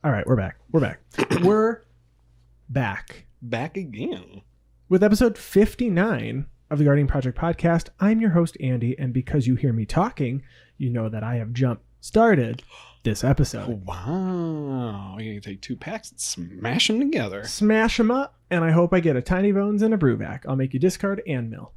All right, we're back. We're back. Back again. With episode 59 of the Guardian Project podcast. I'm your host, Andy, and because you hear me talking, you know that I have jump-started this episode. Wow. You're going to take 2 packs and smash them together. Smash them up, and I hope I get a Tiny Bones and a Brew Vac. I'll make you discard and mill.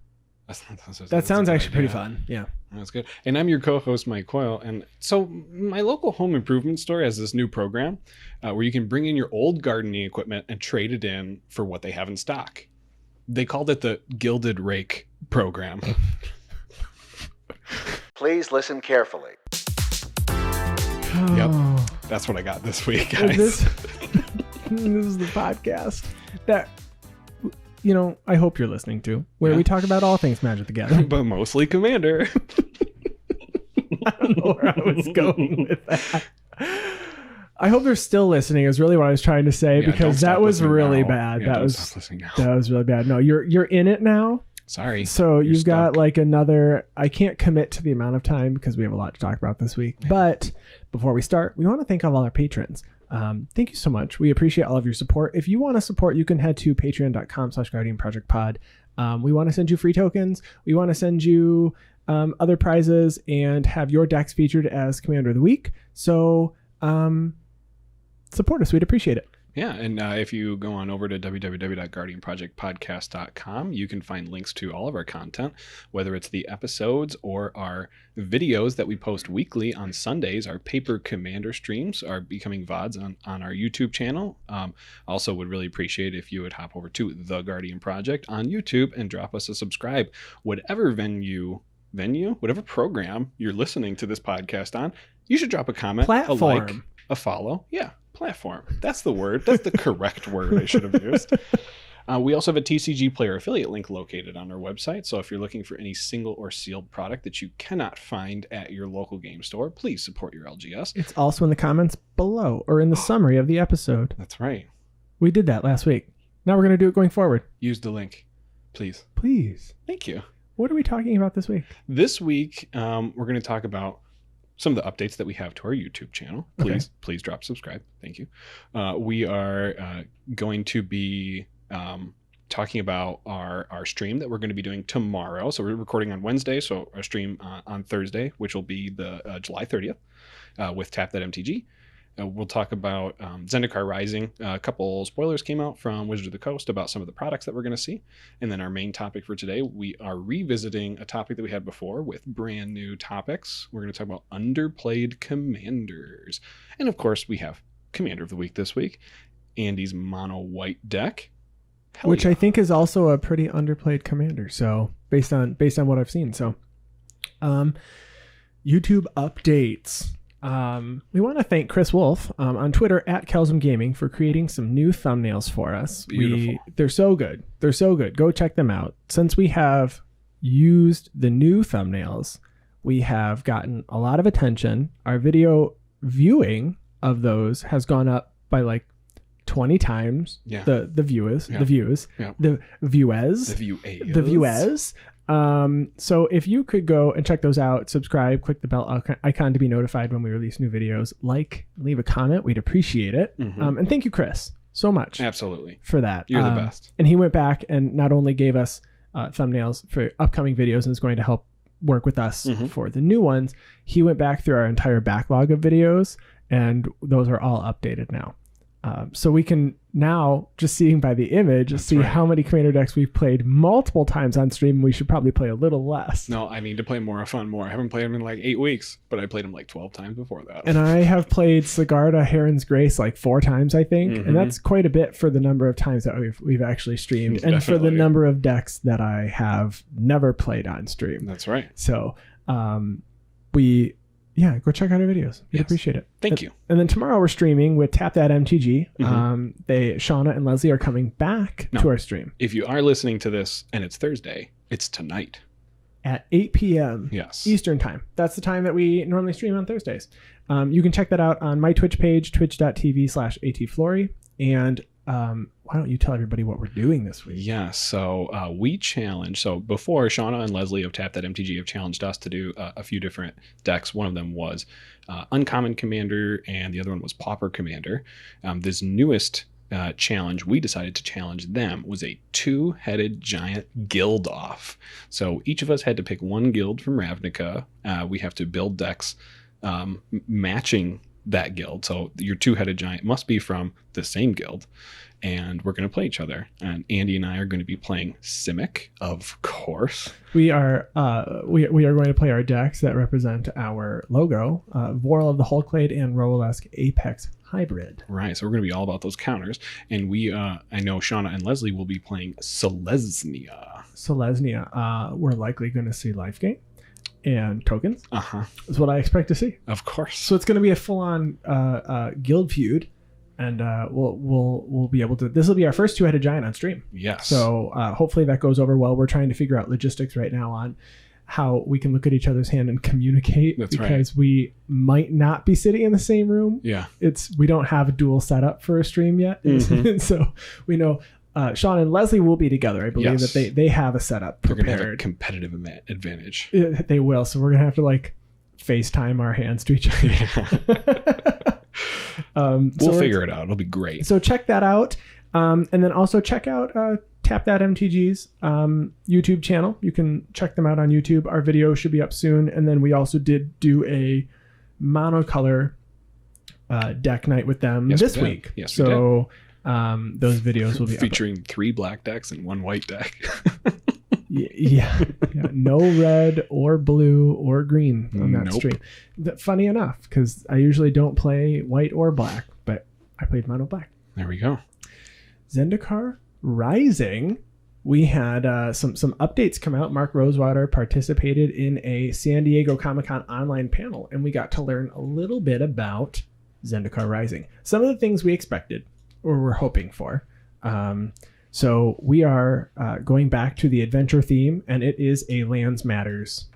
That sounds actually pretty fun. Yeah. That's good. And I'm your co-host, Mike Coyle. And so my local home improvement store has this new program where you can bring in your old gardening equipment and trade it in for what they have in stock. They called it the Gilded Rake program. Please listen carefully. Yep. That's what I got this week, guys. This is the podcast that, you know, I hope you're listening to, where we talk about all things Magic the Gathering. But mostly Commander. I don't know where I was going with that. I hope they're still listening is really what I was trying to say, because that was really bad. Yeah, that was really bad. No, you're in it now. Sorry. So you've got like another, I can't commit to the amount of time because we have a lot to talk about this week. But before we start, we want to thank all our patrons. Thank you so much. We appreciate all of your support. If you want to support, you can head to patreon.com/guardianprojectpod. We want to send you free tokens. We want to send you other prizes and have your decks featured as Commander of the Week. So support us. We'd appreciate it. Yeah, and if you go on over to www.guardianprojectpodcast.com, you can find links to all of our content, whether it's the episodes or our videos that we post weekly on Sundays. Our paper Commander streams are becoming VODs on our YouTube channel. Also would really appreciate if you would hop over to The Guardian Project on YouTube and drop us a subscribe. Whatever whatever program you're listening to this podcast on, you should drop a comment, a like, a follow. Yeah. Platform. That's the word. That's the correct word I should have used. We also have a TCG player affiliate link located on our website. So if you're looking for any single or sealed product that you cannot find at your local game store, please support your LGS. It's also in the comments below or in the summary of the episode. That's right. We did that last week. Now we're going to do it going forward. Use the link, please. Please. Thank you. What are we talking about this week? This week, we're going to talk about some of the updates that we have to our YouTube channel. Please drop subscribe. Thank you. We are going to be talking about our stream that we're going to be doing tomorrow. So we're recording on Wednesday. So our stream on Thursday, which will be the July 30th with Tap That MTG. We'll talk about Zendikar Rising. A couple spoilers came out from Wizards of the Coast about some of the products that we're going to see. And then our main topic for today, we are revisiting a topic that we had before with brand new topics. We're going to talk about underplayed commanders. And of course, we have Commander of the Week this week, Andy's mono white deck. Which I think is also a pretty underplayed commander. So based on what I've seen. So YouTube updates. We want to thank Chris Wolf on Twitter at Kelsum Gaming for creating some new thumbnails for us. Beautiful. They're so good. Go check them out. Since we have used the new thumbnails, we have gotten a lot of attention. Our video viewing of those has gone up by like 20 times. Yeah. The views. So if you could go and check those out, subscribe, click the bell icon to be notified when we release new videos, leave a comment. We'd appreciate it. Mm-hmm. And thank you, Chris, so much. Absolutely. For that. You're the best. And he went back and not only gave us thumbnails for upcoming videos and is going to help work with us for the new ones, he went back through our entire backlog of videos, and those are all updated now. So we can now, just seeing by the image, see how many commander decks we've played multiple times on stream. We should probably play a little less. No, I need to play more more. I haven't played them in like 8 weeks, but I played them like 12 times before that. And I have played Sigarda Heron's Grace like 4 times, I think. And that's quite a bit for the number of times that we've actually streamed. And for the number of decks that I have never played on stream. That's right. So go check out our videos. We'd appreciate it. Thank you. And then tomorrow we're streaming with Tap That MTG. Shauna and Leslie are coming back to our stream. If you are listening to this and it's Thursday, it's tonight. At 8 p.m. Yes. Eastern time. That's the time that we normally stream on Thursdays. You can check that out on my Twitch page, twitch.tv/atflory. And why don't you tell everybody what we're doing this week? Yeah, so we challenged. So before, Shauna and Leslie of Tap That MTG have challenged us to do a few different decks. One of them was Uncommon Commander, and the other one was Pauper Commander. This newest challenge we decided to challenge them was a 2-headed giant guild off. So each of us had to pick one guild from Ravnica. We have to build decks matching that guild. So your 2-headed giant must be from the same guild, and we're going to play each other. And Andy and I are going to be playing Simic, of course. We are we are going to play our decks that represent our logo, Vorl of the Hulklade and Rolesk Apex Hybrid. Right, so we're going to be all about those counters. And we, I know Shauna and Leslie will be playing Selesnya. We're likely going to see life gain and tokens. Is what I expect to see. Of course. So it's going to be a full-on guild feud, and we'll be able to. This will be our first 2-headed giant on stream. Yes. So hopefully that goes over well. We're trying to figure out logistics right now on how we can look at each other's hand and communicate. That's because we might not be sitting in the same room. Yeah. We don't have a dual setup for a stream yet, so we know. Sean and Leslie will be together. I believe that they have a setup prepared. They're going to have a competitive advantage. They will. So we're going to have to like FaceTime our hands to each other. We'll figure it out. It'll be great. So check that out. And then also check out Tap That MTG's YouTube channel. You can check them out on YouTube. Our video should be up soon. And then we also did do a monocolor deck night with them this week. Yes, so those videos will be featuring 3 black decks and 1 white deck. yeah. No red or blue or green on that stream. Funny enough, because I usually don't play white or black, but I played mono black. There we go. Zendikar Rising. We had some updates come out. Mark Rosewater participated in a San Diego Comic-Con online panel, and we got to learn a little bit about Zendikar Rising. Some of the things we expected or we're hoping for. So we are going back to the adventure theme, and it is a Lands Matters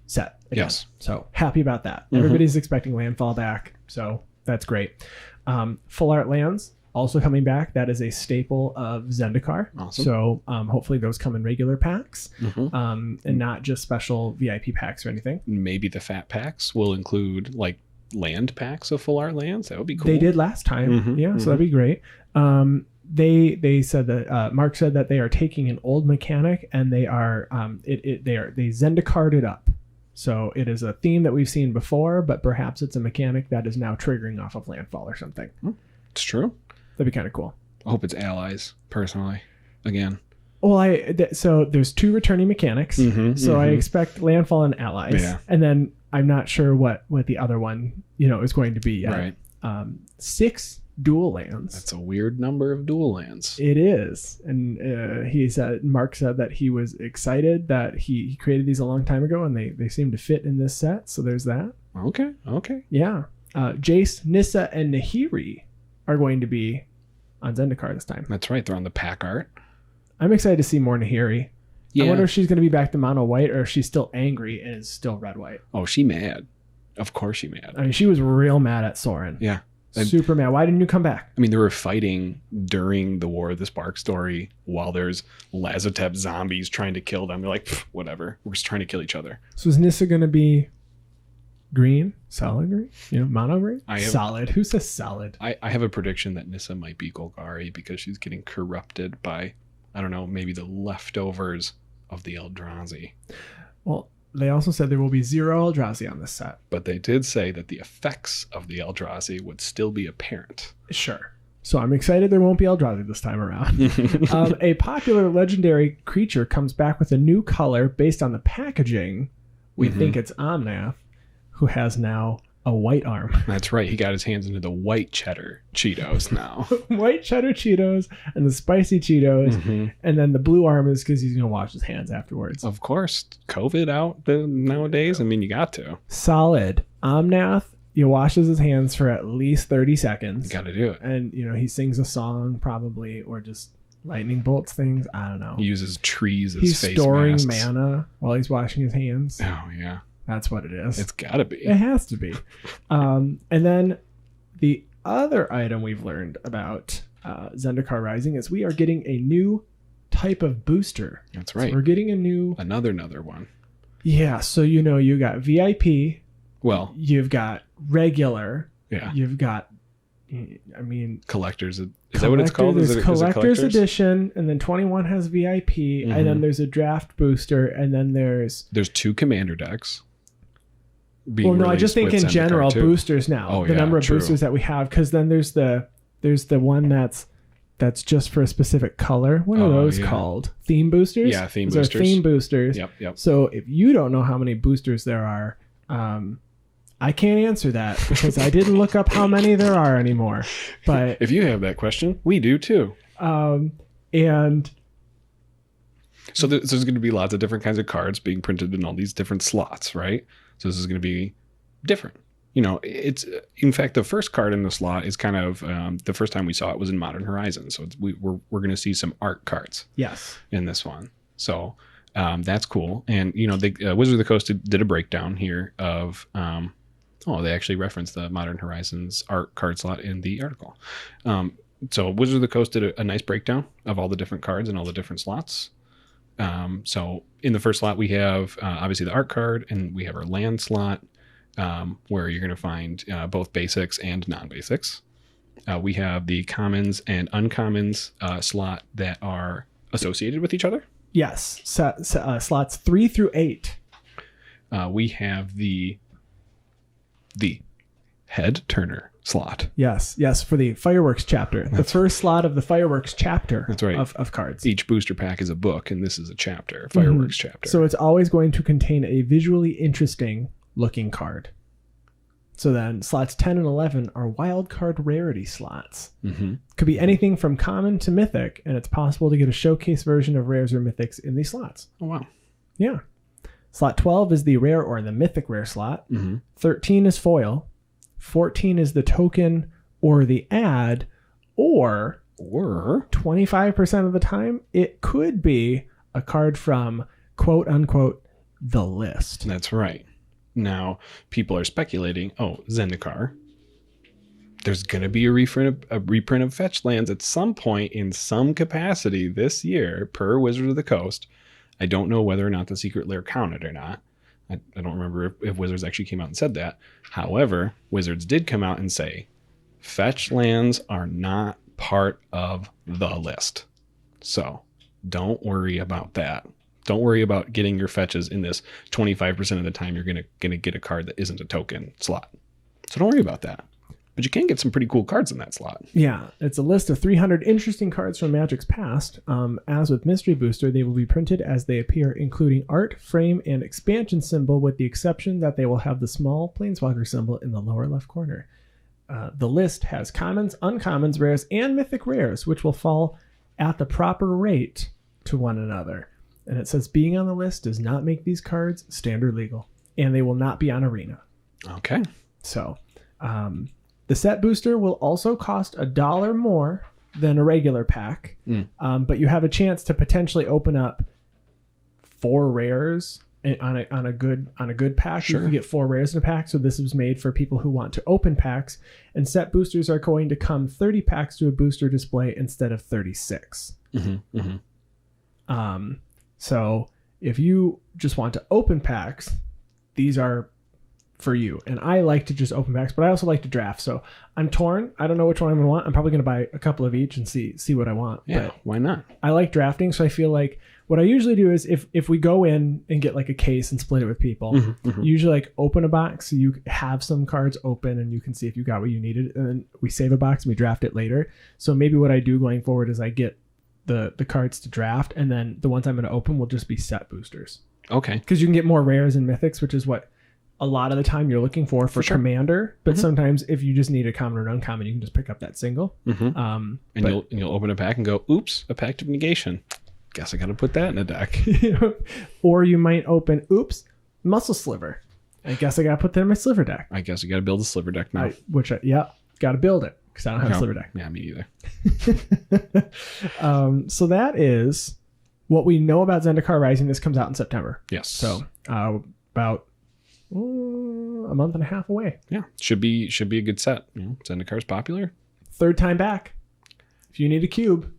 set again. Yes. So happy about that. Everybody's expecting Landfall back, so that's great. Full Art Lands also coming back. That is a staple of Zendikar. Awesome. So hopefully those come in regular packs and not just special VIP packs or anything. Maybe the fat packs will include like land packs of Full Art Lands. That would be cool. They did last time. So that'd be great. They said that Mark said that they are taking an old mechanic and they are they Zendikard it up. So it is a theme that we've seen before, but perhaps it's a mechanic that is now triggering off of landfall or something. It's true. That'd be kind of cool. I hope it's allies, personally. Again. Well, so there's 2 returning mechanics. So I expect landfall and allies. Yeah. And then I'm not sure what the other one, is going to be yet. Right. 6 dual lands. That's a weird number of dual lands. It is. And Mark said that he was excited that he created these a long time ago and they seem to fit in this set. So there's that. Okay. Yeah. Jace, Nissa, and Nahiri are going to be on Zendikar this time. That's right. They're on the pack art. I'm excited to see more Nahiri. Yeah. I wonder if she's going to be back to mono white or if she's still angry and is still red white. Oh, she mad. Of course she mad. I mean, she was real mad at Soren. Yeah. Super mad. Why didn't you come back? I mean, they were fighting during the War of the Spark story while there's Lazotep zombies trying to kill them. They're like, whatever. We're just trying to kill each other. So is Nissa going to be green? Solid green? Mono green? Solid. Who says solid? I have a prediction that Nissa might be Golgari because she's getting corrupted by, I don't know, maybe the leftovers of the Eldrazi. Well, they also said there will be 0 Eldrazi on this set. But they did say that the effects of the Eldrazi would still be apparent. Sure. So I'm excited there won't be Eldrazi this time around. A popular legendary creature comes back with a new color based on the packaging. We think it's Omnath, who has now a white arm. That's right. He got his hands into the white cheddar Cheetos now. White cheddar Cheetos and the spicy Cheetos. And then the blue arm is because he's going to wash his hands afterwards. Of course. COVID out nowadays. I mean, you got to. Solid. Omnath, he washes his hands for at least 30 seconds. You got to do it. And, he sings a song probably or just lightning bolts things. I don't know. He uses trees as he's face storing masks. Mana while he's washing his hands. Oh, yeah. That's what it is. It's got to be. It has to be. And then the other item we've learned about Zendikar Rising is we are getting a new type of booster. That's right. So we're getting a new... Another one. Yeah, so you got VIP. Well... You've got regular. Yeah. You've got... Collectors. Is that what it's called? There's collector's edition, and then 21 has VIP, and then there's a draft booster, and then there's 2 commander decks. Well, no, I just think in general boosters now. The number of boosters that we have, because then there's the one that's just for a specific color. What are those called? Theme boosters? Yeah, theme boosters. Those are theme boosters. Yep. So if you don't know how many boosters there are, I can't answer that because I didn't look up how many there are anymore. But if you have that question, we do too. And so there's going to be lots of different kinds of cards being printed in all these different slots, right? So this is going to be different. It's in fact the first card in the slot is kind of the first time we saw it was in Modern Horizons. So we're going to see some art cards. Yes. In this one, so that's cool. And the Wizard of the Coast did a breakdown here of. They actually referenced the Modern Horizons art card slot in the article. So Wizard of the Coast did a nice breakdown of all the different cards and all the different slots. So in the first slot, we have obviously the art card, and we have our land slot where you're going to find both basics and non-basics. We have the commons and uncommons slot that are associated with each other. Yes. Slots 3 through 8. We have the head turner slot. Yes, for the fireworks chapter. The first slot of the fireworks chapter. That's right. Of cards. Each booster pack is a book, and this is a chapter, a fireworks chapter. So it's always going to contain a visually interesting looking card. So then slots 10 and 11 are wild card rarity slots. Could be anything from common to mythic, and it's possible to get a showcase version of rares or mythics in these slots. Oh, wow. Yeah. Slot 12 is the rare or the mythic rare slot. 13 is foil. 14 is the token or the ad, or 25% of the time, it could be a card from quote unquote the list. That's right. Now, people are speculating, Zendikar, there's going to be a reprint of Fetch Lands at some point in some capacity this year per Wizard of the Coast. I don't know whether or not the secret lair counted or not. I don't remember if Wizards actually came out and said that. However, Wizards did come out and say, Fetch Lands are not part of the list. So don't worry about that. Don't worry about getting your fetches in this 25% of the time you're gonna get a card that isn't a token slot. So don't worry about that. But you can get some pretty cool cards in that slot. Yeah, it's a list of 300 interesting cards from Magic's past. As with Mystery Booster, they will be printed as they appear, including art, frame, and expansion symbol, with the exception that they will have the small Planeswalker symbol in the lower left corner. The list has commons, uncommons, rares, and mythic rares, which will fall at the proper rate to one another. And it says being on the list does not make these cards standard legal, and they will not be on Arena. Okay. So, the set booster will also cost $1 more than a regular pack, but you have a chance to potentially open up 4 rares on a good pack. Sure. You can get 4 rares in a pack. So this was made for people who want to open packs. And set boosters are going to come 30 packs to a booster display instead of 36. So if you just want to open packs, these are for you. And I like to just open packs, but I also like to draft. So I'm torn. I don't know which one I'm going to want. I'm probably going to buy a couple of each and see what I want. Yeah, but why not? I like drafting. So I feel like what I usually do is if we go in and get like a case and split it with people, usually like open a box so you have some cards open and you can see if you got what you needed. And then we save a box and we draft it later. So maybe what I do going forward is I get the cards to draft, and then the ones I'm going to open will just be set boosters. Okay. Because you can get more rares and mythics, which is what a lot of the time you're looking for sure. Commander. But sometimes if you just need a common or an uncommon, you can just pick up that single. And you'll open a pack and go, oops, a Pact of Negation. Guess I got to put that in a deck. Or you might open, oops, Muscle Sliver. I guess I got to put that in my Sliver deck. I guess I got to build a Sliver deck now. Got to build it because I don't have a Sliver deck. Yeah, me either. So that is what we know about Zendikar Rising. This comes out in September. Yes. So about a month and a half away. Yeah, should be a good set. Zendikar's popular. 3rd time back. if you need a cube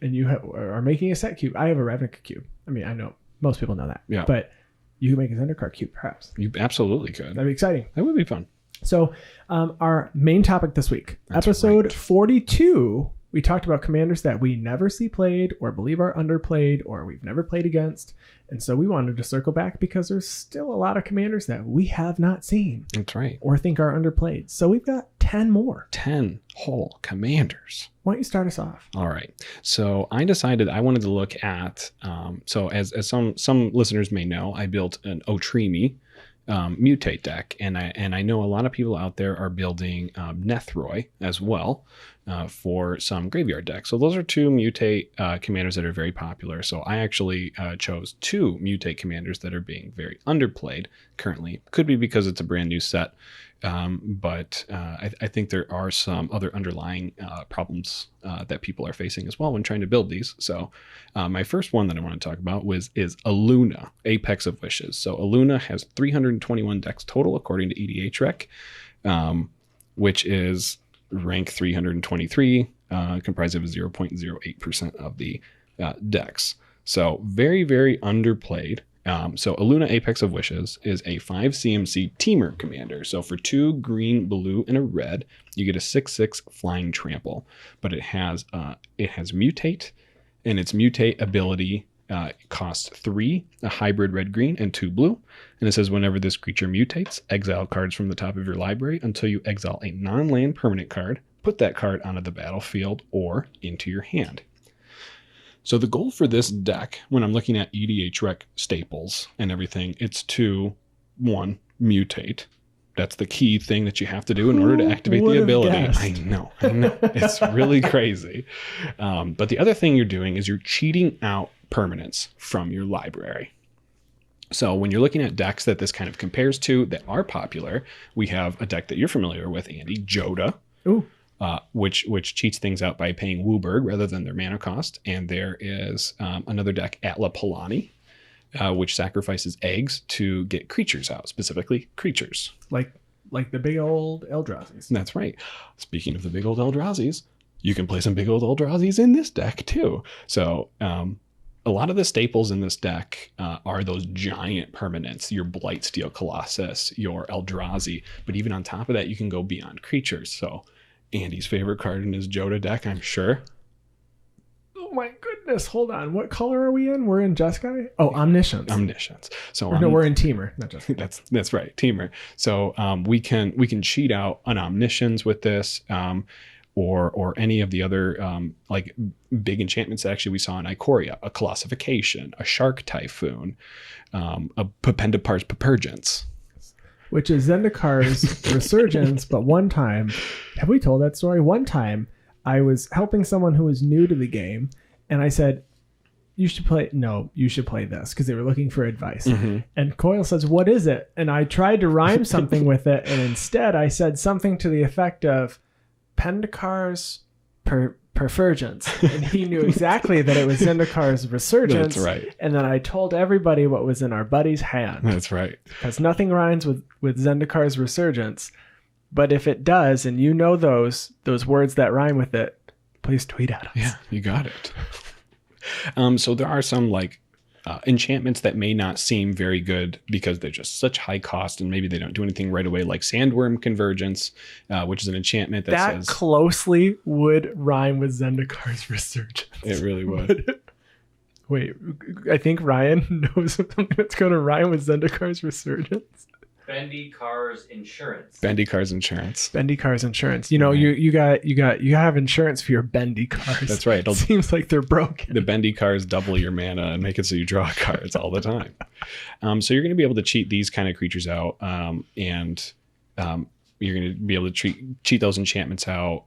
and you are making a set cube, I have a Ravnica cube. I mean, I know most people know that. Yeah. But you can make a Zendikar cube, perhaps. You absolutely could. That'd be exciting. That would be fun. So our main topic this week, episode 42, we talked about commanders that we never see played or believe are underplayed or we've never played against. And so we wanted to circle back because there's still a lot of commanders that we have not seen. That's right. Or think are underplayed. So we've got 10 more. 10 whole commanders. Why don't you start us off? All right. So I decided I wanted to look at, so as some listeners may know, I built an Otrimi mutate deck, and I know a lot of people out there are building Nethroi as well for some graveyard decks. So those are two mutate commanders that are very popular. So I actually chose two mutate commanders that are being very underplayed currently. Could be because it's a brand new set, but I think there are some other underlying problems that people are facing as well when trying to build these. So my first one that I want to talk about is Aluna, Apex of Wishes. So Aluna has 321 decks total according to EDHREC, which is rank 323, comprised of 0.08% of the decks. So very, very underplayed. So Aluna Apex of Wishes is a 5 CMC teamer commander. So for 2 green, blue, and a red, you get a 6/6 flying trample. But it has mutate, and its mutate ability costs 3, a hybrid red-green, and 2 blue. And it says whenever this creature mutates, exile cards from the top of your library until you exile a non-land permanent card. Put that card onto the battlefield or into your hand. So the goal for this deck, when I'm looking at EDHREC staples and everything, it's to, 1, mutate. That's the key thing that you have to do in order to activate the ability. I know. It's really crazy. But the other thing you're doing is you're cheating out permanents from your library. So when you're looking at decks that this kind of compares to that are popular, we have a deck that you're familiar with, Andy, Joda. Ooh. Which cheats things out by paying Wooburg rather than their mana cost. And there is another deck, Atla Palani, which sacrifices eggs to get creatures out, specifically creatures. Like the big old Eldrazi's. That's right. Speaking of the big old Eldrazi's, you can play some big old Eldrazi's in this deck too. So a lot of the staples in this deck are those giant permanents, your Blightsteel Colossus, your Eldrazi. But even on top of that, you can go beyond creatures. So Andy's favorite card in his Joda deck, I'm sure. Oh my goodness! Hold on. What color are we in? We're in Jeskai? Oh, Omniscience. Omniscience. So no, we're in Teamer, not Jeskai. That's right, Teamer. So we can cheat out an Omniscience with this, or any of the other like big enchantments that actually we saw in Ikoria, a Colossification, a Shark Typhoon, a Perpendipar's Purgence. Which is Zendikar's Resurgence, but one time, have we told that story? One time, I was helping someone who was new to the game, and I said, you should play this, because they were looking for advice. Mm-hmm. And Coyle says, what is it? And I tried to rhyme something with it, and instead I said something to the effect of Pendikar's Perfurgence. And he knew exactly that it was Zendikar's Resurgence. That's right. And then I told everybody what was in our buddy's hand. That's right. Because nothing rhymes with Zendikar's Resurgence. But if it does, and you know those words that rhyme with it, please tweet at us. Yeah, you got it. So there are some enchantments that may not seem very good because they're just such high cost and maybe they don't do anything right away, like Sandworm Convergence, which is an enchantment that says... closely would rhyme with Zendikar's Resurgence. It really would. Wait, I think Ryan knows something that's going to rhyme with Zendikar's Resurgence. Bendikar's Insurance. Bendikar's Insurance. Bendikar's Insurance. You know, you have insurance for your bendy cars. That's right. It seems like they're broken. The bendy cars double your mana and make it so you draw cards all the time. So you're going to be able to cheat these kind of creatures out, and you're going to be able to cheat those enchantments out.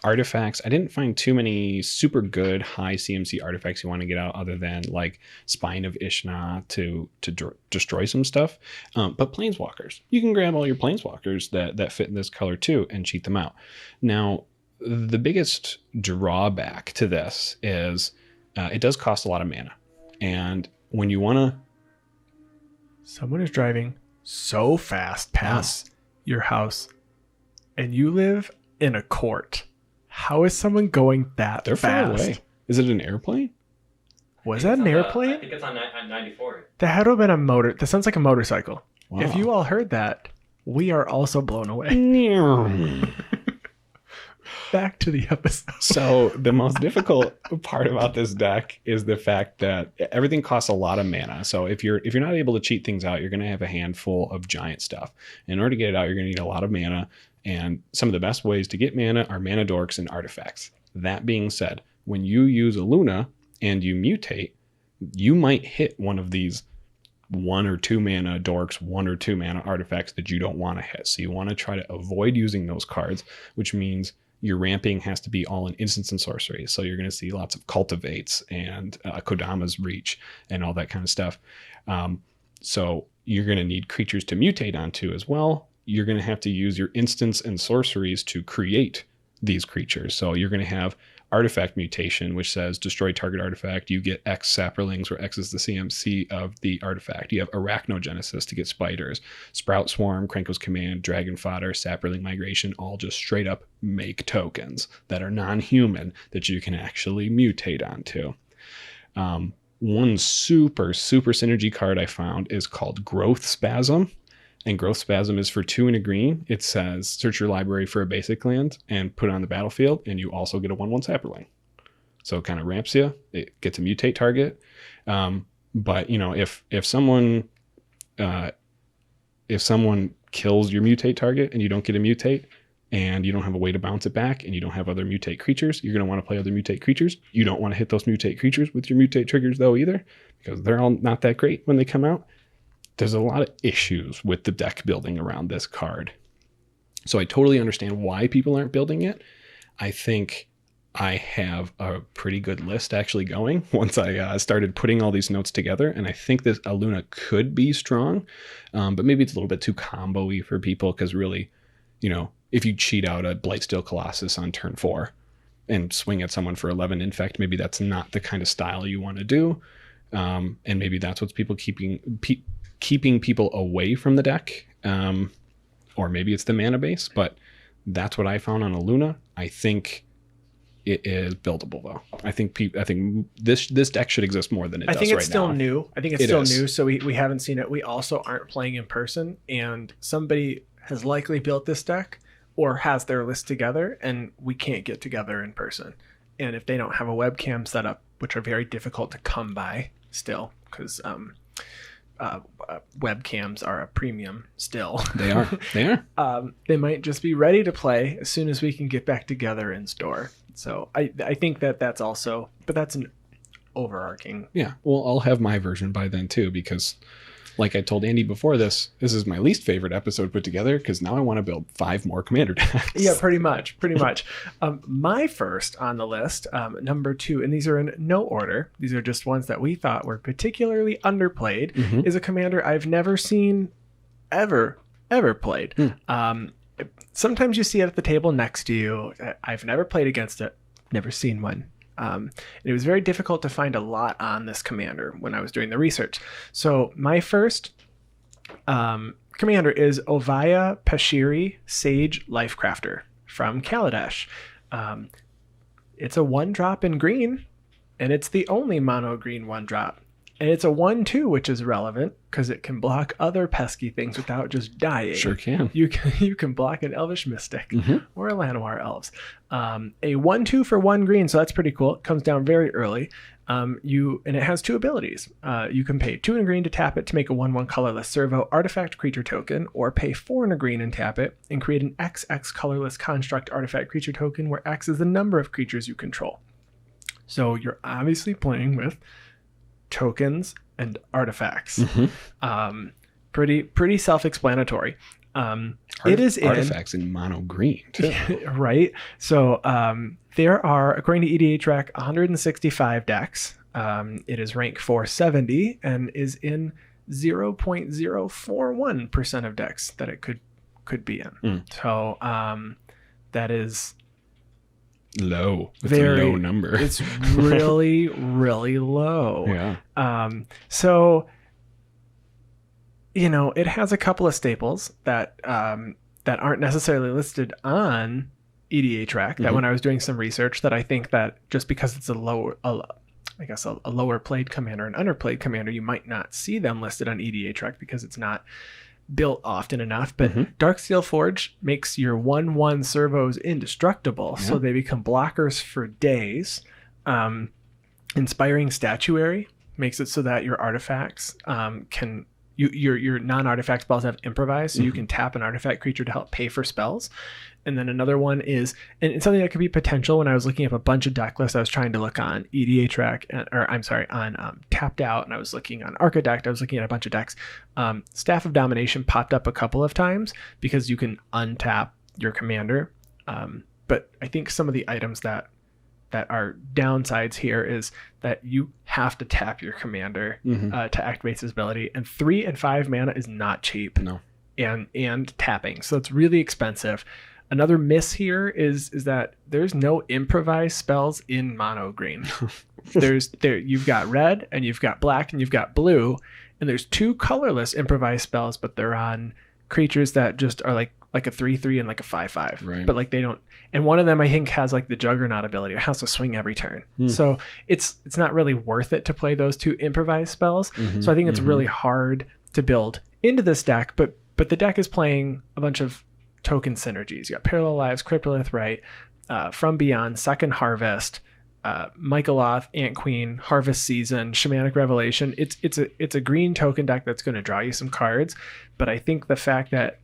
Artifacts. I didn't find too many super good high CMC artifacts you want to get out other than like Spine of Ishna to destroy some stuff. But Planeswalkers. You can grab all your Planeswalkers that fit in this color too and cheat them out. Now, the biggest drawback to this is it does cost a lot of mana. And when you want to... Someone is driving so fast past your house and you live in a court. How is someone going that They're far fast? away. Is it an airplane? Was that an airplane? I think it's on 94. That had to have been a motor. That sounds like a motorcycle. Wow. If you all heard that, we are also blown away. Back to the episode. So the most difficult part about this deck is the fact that everything costs a lot of mana. So if you're not able to cheat things out, you're going to have a handful of giant stuff. In order to get it out, you're going to need a lot of mana. And some of the best ways to get mana are mana dorks and artifacts. That being said, when you use a Luna and you mutate, you might hit one of these 1 or 2 mana dorks, 1 or 2 mana artifacts that you don't want to hit. So you want to try to avoid using those cards, which means your ramping has to be all in instants and sorcery. So you're going to see lots of cultivates and Kodama's Reach and all that kind of stuff. So you're going to need creatures to mutate onto as well. You're going to have to use your instants and sorceries to create these creatures. So you're going to have artifact mutation, which says destroy target artifact. You get X saplings, where X is the CMC of the artifact. You have arachnogenesis to get spiders, sprout swarm, Krenko's command, dragon fodder, sapling migration, all just straight up make tokens that are non-human that you can actually mutate onto. One super synergy card I found is called Growth Spasm. And Growth Spasm is for 2 and a green. It says search your library for a basic land and put it on the battlefield, and you also get a 1/1 sapling. So it kind of ramps you. It gets a mutate target. But you know, if someone kills your mutate target and you don't get a mutate, and you don't have a way to bounce it back, and you don't have other mutate creatures, you're going to want to play other mutate creatures. You don't want to hit those mutate creatures with your mutate triggers though either, because they're all not that great when they come out. There's a lot of issues with the deck building around this card. So I totally understand why people aren't building it. I think I have a pretty good list actually going once I started putting all these notes together. And I think this Aluna could be strong, but maybe it's a little bit too combo-y for people, because really, you know, if you cheat out a Blightsteel Colossus on turn 4 and swing at someone for 11 infect, maybe that's not the kind of style you want to do. And maybe that's what's people keeping people away from the deck, or maybe it's the mana base, but that's what I found on Aluna. I think it is buildable though. I think this deck should exist more than it does right now. I think it's still new. I think it's It still is. new, so we haven't seen it. We also aren't playing in person, and somebody has likely built this deck or has their list together, and we can't get together in person. And if they don't have a webcam set up, which are very difficult to come by still, because webcams are a premium still. They are. They might just be ready to play as soon as we can get back together in store. So I think that's also, but that's an overarching. Yeah. Well, I'll have my version by then too, because like I told Andy before this is my least favorite episode put together, because now I want to build 5 more commander decks. Yeah, pretty much. My first on the list, number 2, and these are in no order, these are just ones that we thought were particularly underplayed, is a commander I've never seen ever played. Sometimes you see it at the table next to you. I've never played against it, never seen one. And it was very difficult to find a lot on this commander when I was doing the research. So my first commander is Ovaya Pashiri, Sage Lifecrafter from Kaladesh. It's a 1-drop in green, and it's the only mono green 1-drop. And it's a 1/2, which is relevant because it can block other pesky things without just dying. Sure can. You can block an Elvish Mystic or a Llanowar Elves. A 1/2 for 1 green, so that's pretty cool. It comes down very early. And it has 2 abilities. You can pay 2 and a green to tap it to make a 1/1 colorless servo artifact creature token, or pay 4 and a green and tap it and create an XX colorless construct artifact creature token, where X is the number of creatures you control. So you're obviously playing with tokens and artifacts. Pretty self-explanatory. It is artifacts in mono green too. Right. So there are, according to EDHREC, 165 decks. It is rank 470 and is in 0.041% of decks that it could be in. So that is low. It's very a low number. It's really, really low. Yeah. So, you know, it has a couple of staples that aren't necessarily listed on EDH rack that when I was doing some research, that I think that just because it's a lower played commander and underplayed commander, you might not see them listed on EDH rack because it's not built often enough. But Darksteel Forge makes your 1/1 servos indestructible, so they become blockers for days. Inspiring Statuary makes it so that your artifacts can your non-artifact spells have improvise, so you can tap an artifact creature to help pay for spells. And then another one is, and it's something that could be potential. When I was looking up a bunch of deck lists, I was trying to look on EDH rack, on Tapped Out, and I was looking on Archidect. I was looking at a bunch of decks. Staff of Domination popped up a couple of times because you can untap your commander. But I think some of the items that are downsides here is that you have to tap your commander to activate his ability, and 3 and 5 mana is not cheap. No, and tapping, so it's really expensive. Another miss here is that there's no improvise spells in mono green. You've got red and you've got black and you've got blue, and there's 2 colorless improvise spells, but they're on creatures that just are like a 3/3 and like a 5/5. Right. But like they don't, and one of them I think has like the Juggernaut ability. It has to swing every turn. So it's not really worth it to play those 2 improvise spells. So I think it's really hard to build into this deck, but the deck is playing a bunch of token synergies. You got Parallel Lives, Cryptolith Rite, From Beyond, Second Harvest, Michaeloth, Ant Queen, Harvest Season, Shamanic Revelation. It's a green token deck that's going to draw you some cards, but I think the fact that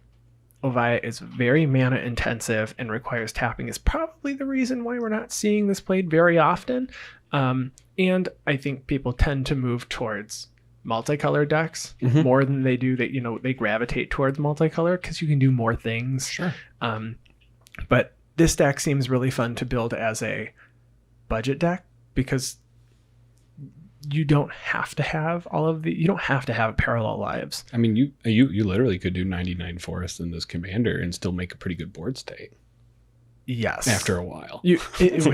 Ovia is very mana intensive and requires tapping is probably the reason why we're not seeing this played very often. And I think people tend to move towards multicolor decks more than they do that, they gravitate towards multicolor because you can do more things. Sure. But this deck seems really fun to build as a budget deck because you don't have to have you don't have to have Parallel Lives. I mean, you literally could do 99 forests in this commander and still make a pretty good board state. Yes. After a while. It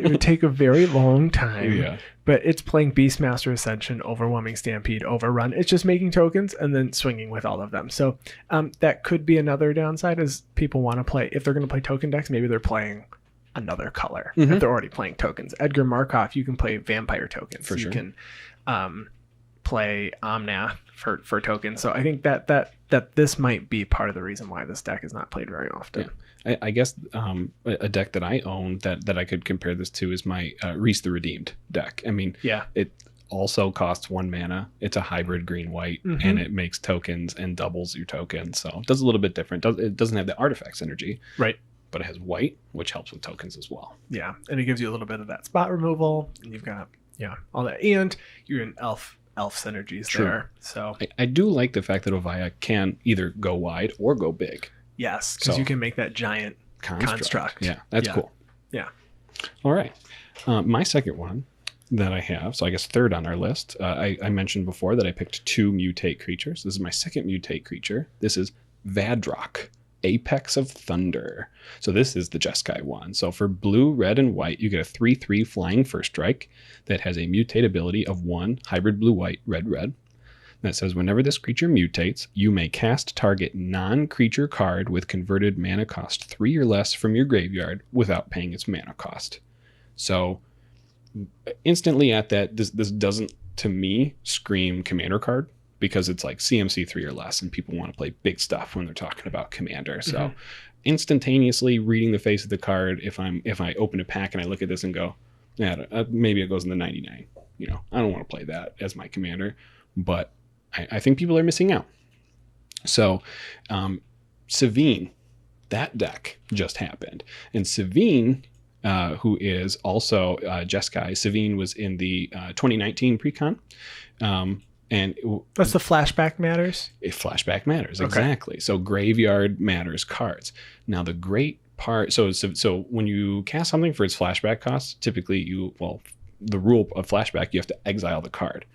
would take a very long time. Yeah. But it's playing Beastmaster Ascension, Overwhelming Stampede, Overrun. It's just making tokens and then swinging with all of them. So that could be another downside is people want to play, if they're going to play token decks, maybe they're playing another color. If they're already playing tokens. Edgar Markov, you can play vampire tokens. For sure. You can play Omnath for tokens. So I think that this might be part of the reason why this deck is not played very often. Yeah. I guess a deck that I own that I could compare this to is my Reese the Redeemed deck. I mean, it also costs 1 mana. It's a hybrid green-white, and it makes tokens and doubles your tokens. So it does a little bit different. It doesn't have the artifact synergy. Right. But it has white, which helps with tokens as well. Yeah, and it gives you a little bit of that spot removal, and you've got, all that. And you're in elf synergies there. So I do like the fact that Ovia can either go wide or go big. Yes, because you can make that giant construct. Yeah, that's cool. Yeah. All right. My second one that I have, so I guess third on our list, I mentioned before that I picked 2 mutate creatures. This is my second mutate creature. This is Vadrok, Apex of Thunder. So this is the Jeskai one. So for blue, red, and white, you get a 3/3 flying first strike that has a mutate ability of 1 hybrid blue-white, red. That says whenever this creature mutates, you may cast target non-creature card with converted mana cost 3 or less from your graveyard without paying its mana cost. So instantly at that, this doesn't, to me, scream commander card because it's like CMC 3 or less and people want to play big stuff when they're talking about commander. So instantaneously reading the face of the card, if I open a pack and I look at this and go, maybe it goes in the 99. I don't want to play that as my commander, but I think people are missing out. So Savine, that deck just happened. And Savine, who is also Jeskai, Savine was in the 2019 Precon. And that's the Flashback Matters? Flashback Matters, exactly. So Graveyard Matters cards. Now the great part, so when you cast something for its flashback cost, typically the rule of flashback, you have to exile the card.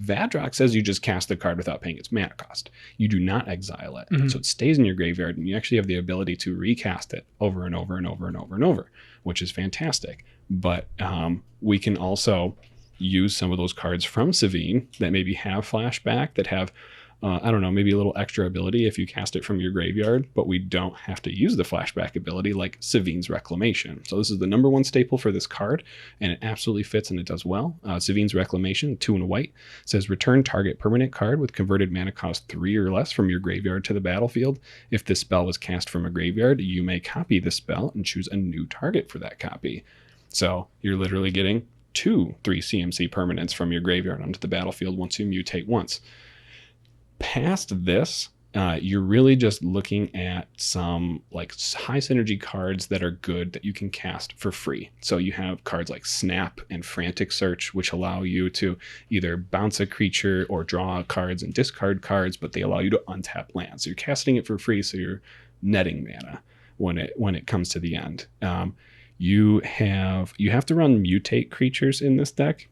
Vadrok says you just cast the card without paying its mana cost. You do not exile it. So it stays in your graveyard, and you actually have the ability to recast it over and over and over and over and over, which is fantastic. But we can also use some of those cards from Savine that maybe have flashback, that have I don't know, maybe a little extra ability if you cast it from your graveyard, but we don't have to use the flashback ability like Savine's Reclamation. So this is the number one staple for this card, and it absolutely fits and it does well. Savine's Reclamation, 2 and a white, says return target permanent card with converted mana cost 3 or less from your graveyard to the battlefield. If this spell was cast from a graveyard, you may copy the spell and choose a new target for that copy. So you're literally getting 2 3 CMC permanents from your graveyard onto the battlefield once you mutate once. Past this, you're really just looking at some like high synergy cards that are good that you can cast for free. So you have cards like Snap and Frantic Search, which allow you to either bounce a creature or draw cards and discard cards, but they allow you to untap lands. So you're casting it for free, so you're netting mana when it comes to the end. You have to run mutate creatures in this deck.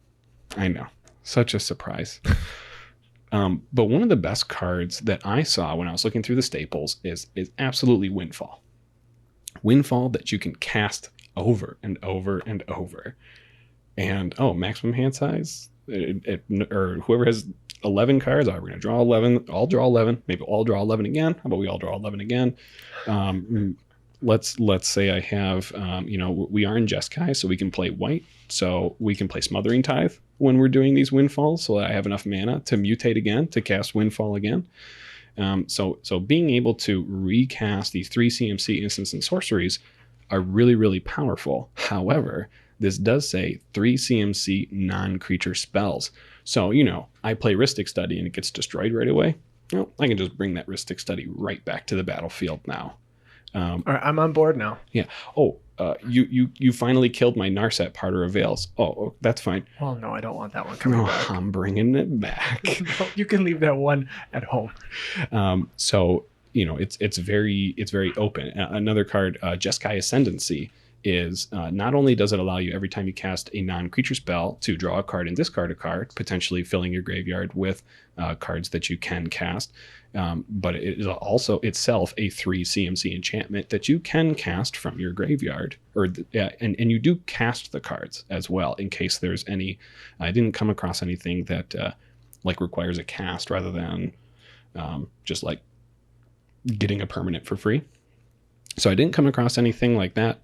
I know, such a surprise. But one of the best cards that I saw when I was looking through the staples is absolutely Windfall. Windfall that you can cast over and over and over. And, maximum hand size? Or whoever has 11 cards, we're going to draw 11. I'll draw 11. Maybe I'll draw 11 again. How about we all draw 11 again? Let's say I have, we are in Jeskai, so we can play white. So we can play Smothering Tithe when we're doing these Windfalls, so that I have enough mana to mutate again, to cast Windfall again. So being able to recast these 3 CMC instants and sorceries are really, really powerful. However, this does say 3 CMC non-creature spells. So, I play Rhystic Study and it gets destroyed right away. Well, I can just bring that Rhystic Study right back to the battlefield now. All right, I'm on board now. Yeah. You finally killed my Narset Parter of Veils. Oh, that's fine. Well, no, I don't want that one coming back. I'm bringing it back. No, you can leave that one at home. So it's very open. Another card, Jeskai Ascendancy, is not only does it allow you every time you cast a non-creature spell to draw a card and discard a card, potentially filling your graveyard with cards that you can cast, but it is also itself a 3 CMC enchantment that you can cast from your graveyard, and you do cast the cards as well in case there's any. I didn't come across anything that requires a cast rather than just like getting a permanent for free. So I didn't come across anything like that.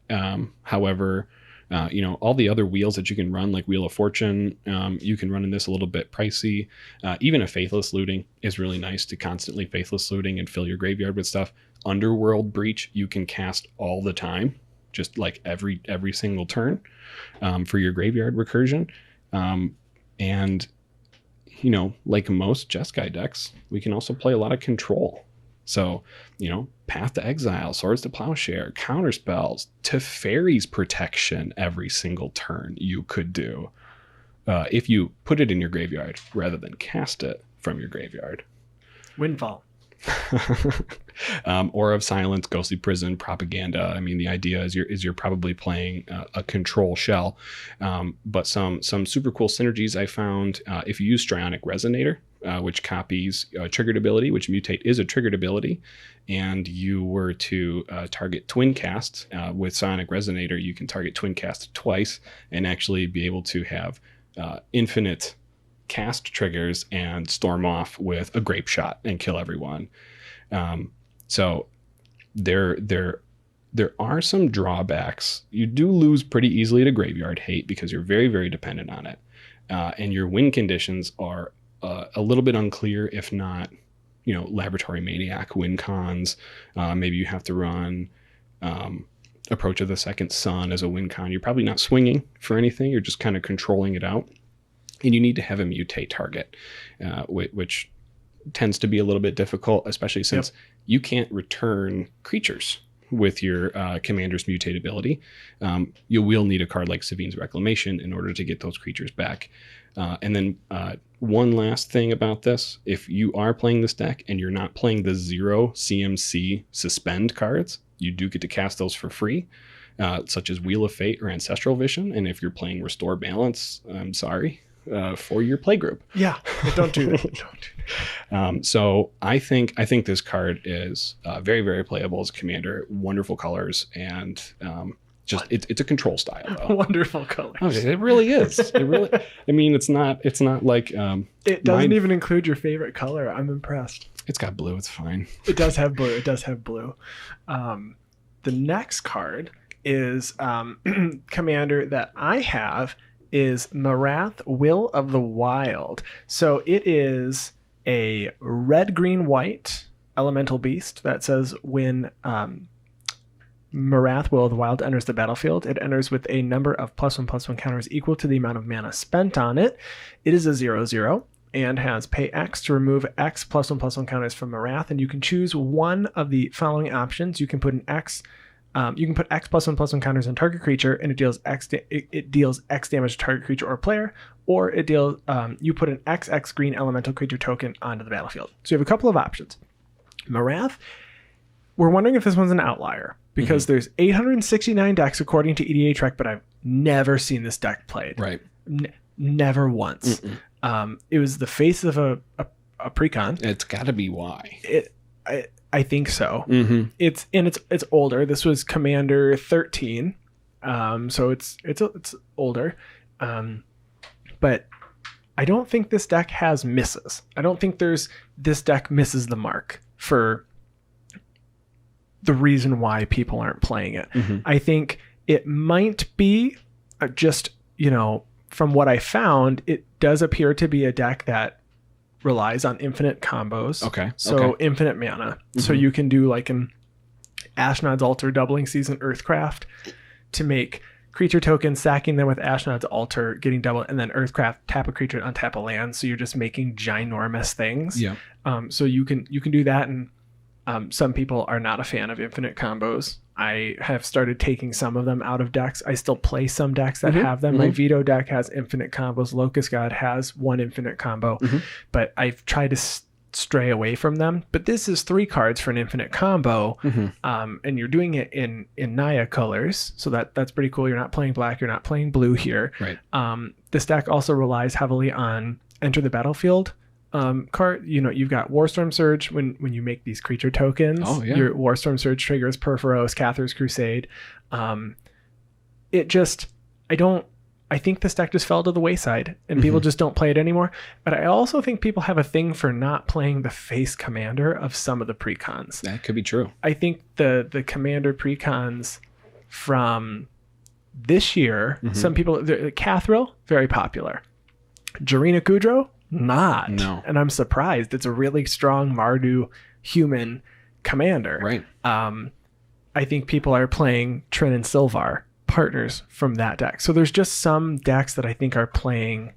However, all the other wheels that you can run, like Wheel of Fortune, you can run in this a little bit pricey. Even a Faithless Looting is really nice to constantly Faithless Looting and fill your graveyard with stuff. Underworld Breach, you can cast all the time, just like every single turn for your graveyard recursion. And, like most Jeskai decks, we can also play a lot of control. So, Path to Exile, Swords to Plowshare, Counterspells, Teferi's Protection every single turn you could do if you put it in your graveyard rather than cast it from your graveyard. Windfall. Aura of Silence, Ghostly Prison, Propaganda. I mean, the idea is you're probably playing a control shell. But some super cool synergies I found if you use Strionic Resonator, which copies a triggered ability, which Mutate is a triggered ability, and you were to target Twin Cast with Psionic Resonator, you can target Twin Cast twice and actually be able to have infinite cast triggers and storm off with a Grape Shot and kill everyone. So there are some drawbacks. You do lose pretty easily to Graveyard Hate because you're very, very dependent on it. And your win conditions are a little bit unclear, if not, Laboratory Maniac win cons. Maybe you have to run Approach of the Second Sun as a win con. You're probably not swinging for anything. You're just kind of controlling it out. And you need to have a mutate target, which tends to be a little bit difficult, especially since you can't return creatures with your commander's mutate ability. You will need a card like Savine's Reclamation in order to get those creatures back. And then one last thing about this, if you are playing this deck and you're not playing the 0 CMC suspend cards, you do get to cast those for free, such as Wheel of Fate or Ancestral Vision. And if you're playing Restore Balance, I'm sorry, for your playgroup. Yeah, don't do that. Don't do that. So I think this card is very, very playable as a commander. Wonderful colors, and It's a control style though. Wonderful colors. Oh, it really is. It really. I mean, it's not like. It doesn't even include your favorite color. I'm impressed. It's got blue. It's fine. It does have blue. The next card is commander that I have is Marath, Will of the Wild. So it is a red, green, white elemental beast that says when Marath, Will of the Wild enters the battlefield, it enters with a number of +1/+1 counters equal to the amount of mana spent on it. It is a 0/0 and has pay X to remove X +1/+1 counters from Marath, and you can choose one of the following options. You can put an X. You can put X +1/+1 counters on target creature, and it deals X damage to target creature or player, or it deals. You put an XX green elemental creature token onto the battlefield. So you have a couple of options. Marath. We're wondering if this one's an outlier because there's 869 decks according to EDA Trek, but I've never seen this deck played. Right. Never once. It was the face of a precon. It's got to be why. I think so. It's older. This was Commander 13, so it's older. But I don't think this deck has misses. I don't think this deck misses the mark for the reason why people aren't playing it. I think it might be just, from what I found, it does appear to be a deck that relies on infinite combos. Okay. So infinite mana. So you can do like an Ashnod's Altar doubling season Earthcraft to make creature tokens, sacking them with Ashnod's Altar, getting double, and then Earthcraft, tap a creature, untap a land. So you're just making ginormous things. Yeah. So you can do that, and some people are not a fan of infinite combos. I have started taking some of them out of decks. I still play some decks that have them. My Veto deck has infinite combos. Locust God has one infinite combo, but I've tried to stray away from them. But this is 3 cards for an infinite combo, and you're doing it in Naya colors, so that's pretty cool. You're not playing black, you're not playing blue here. Right. This deck also relies heavily on enter the battlefield card. You've got Warstorm Surge when you make these creature tokens. Oh, yeah. Your Warstorm Surge triggers Perforos, Cathar's Crusade. I think this deck just fell to the wayside and people just don't play it anymore. But I also think people have a thing for not playing the face commander of some of the precons. That could be true. I think the commander precons from this year, some people, Cathril, very popular. Jarina Kudro, not. No. And I'm surprised. It's a really strong Mardu human commander. Right. I think people are playing Trin and Sylvar partners from that deck. So there's just some decks that I think are playing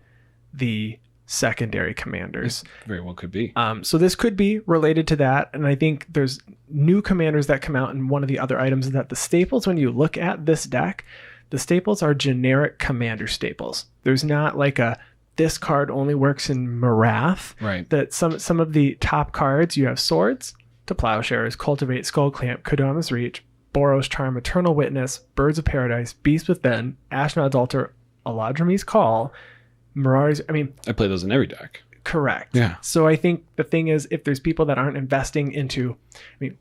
the secondary commanders. It very well could be. So this could be related to that. And I think there's new commanders that come out. And one of the other items is that the staples, when you look at this deck, the staples are generic commander staples. There's not like this card only works in Marath. Right. That some of the top cards, you have Swords to Plowshares, Cultivate, Skullclamp, Kodama's Reach, Boros Charm, Eternal Witness, Birds of Paradise, Beast Within, Ashnod's Altar, Aladrami's Call, Mirari's. I play those in every deck. Correct. Yeah. So I think the thing is, if there's people that aren't investing into,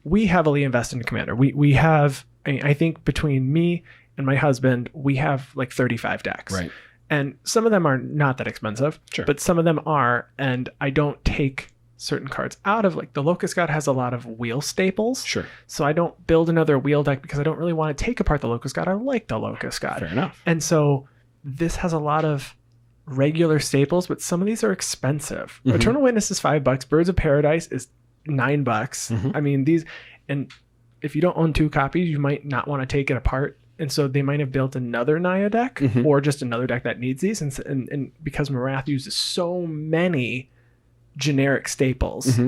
we heavily invest in Commander. We have, I think between me and my husband, we have like 35 decks. Right. And some of them are not that expensive, Sure. but some of them are. And I don't take certain cards out of, like, the Locust God has a lot of wheel staples. Sure. So I don't build another wheel deck because I don't really want to take apart the Locust God. I like the Locust God. Fair enough. And so this has a lot of regular staples, but some of these are expensive. Eternal Witness is $5. Birds of Paradise is $9. These, and if you don't own 2 copies, you might not want to take it apart. And so they might have built another Naya deck or just another deck that needs these. And because Marath uses so many generic staples,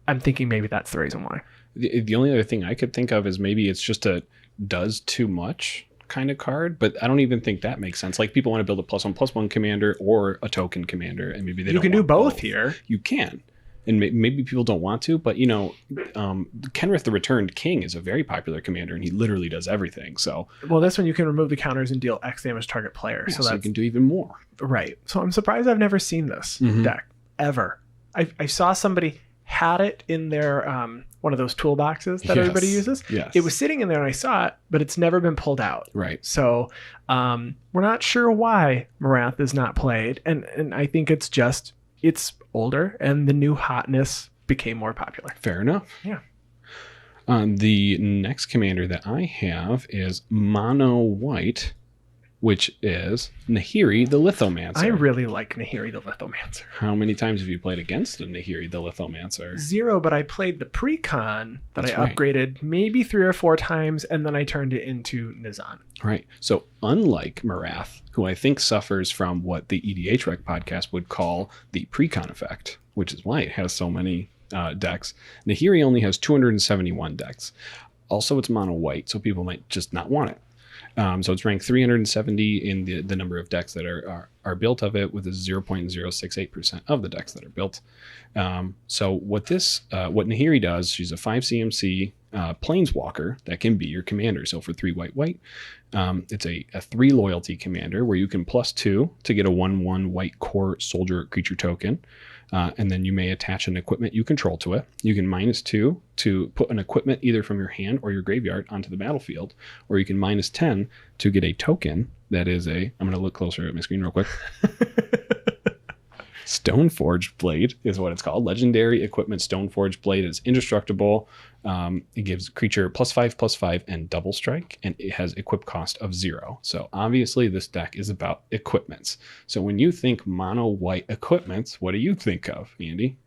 I'm thinking maybe that's the reason why. The only other thing I could think of is maybe it's just a does too much kind of card, but I don't even think that makes sense. Like, people want to build a +1/+1 commander or a token commander, and maybe you can do both here. You can. And maybe people don't want to, but Kenrith the Returned King is a very popular commander, and he literally does everything. So, well, this one you can remove the counters and deal X damage to target player. Yeah, so you that can do even more. Right. So I'm surprised I've never seen this deck ever. I saw somebody had it in their one of those toolboxes that Yes. everybody uses. Yes. It was sitting in there and I saw it, but it's never been pulled out. Right. So we're not sure why Marath is not played. And I think it's older and the new hotness became more popular. Fair enough. Yeah. The next commander that I have is Mono White, which is Nahiri the Lithomancer. I really like Nahiri the Lithomancer. How many times have you played against a Nahiri the Lithomancer? 0, but I played the pre-con that That's I right. upgraded maybe 3 or 4 times, and then I turned it into Nizan. Right. So unlike Marath, who I think suffers from what the EDH Rec podcast would call the pre-con effect, which is why it has so many decks, Nahiri only has 271 decks. Also, it's mono white, so people might just not want it. So it's ranked 370 in the number of decks that are built of it, with a 0.068% of the decks that are built. So what Nahiri does, she's a 5 CMC planeswalker that can be your commander. So for 3 white, it's a 3 loyalty commander where you can +2 to get a 1/1 white core soldier creature token. And then you may attach an equipment you control to it. You can -2 to put an equipment either from your hand or your graveyard onto the battlefield, or you can -10 to get a token that is I'm going to look closer at my screen real quick. Stoneforged Blade is what it's called. Legendary equipment Stoneforged Blade is indestructible. It gives creature +5/+5 and double strike, and it has equip cost of 0. So obviously this deck is about equipments. So when you think mono white equipments, what do you think of, Andy?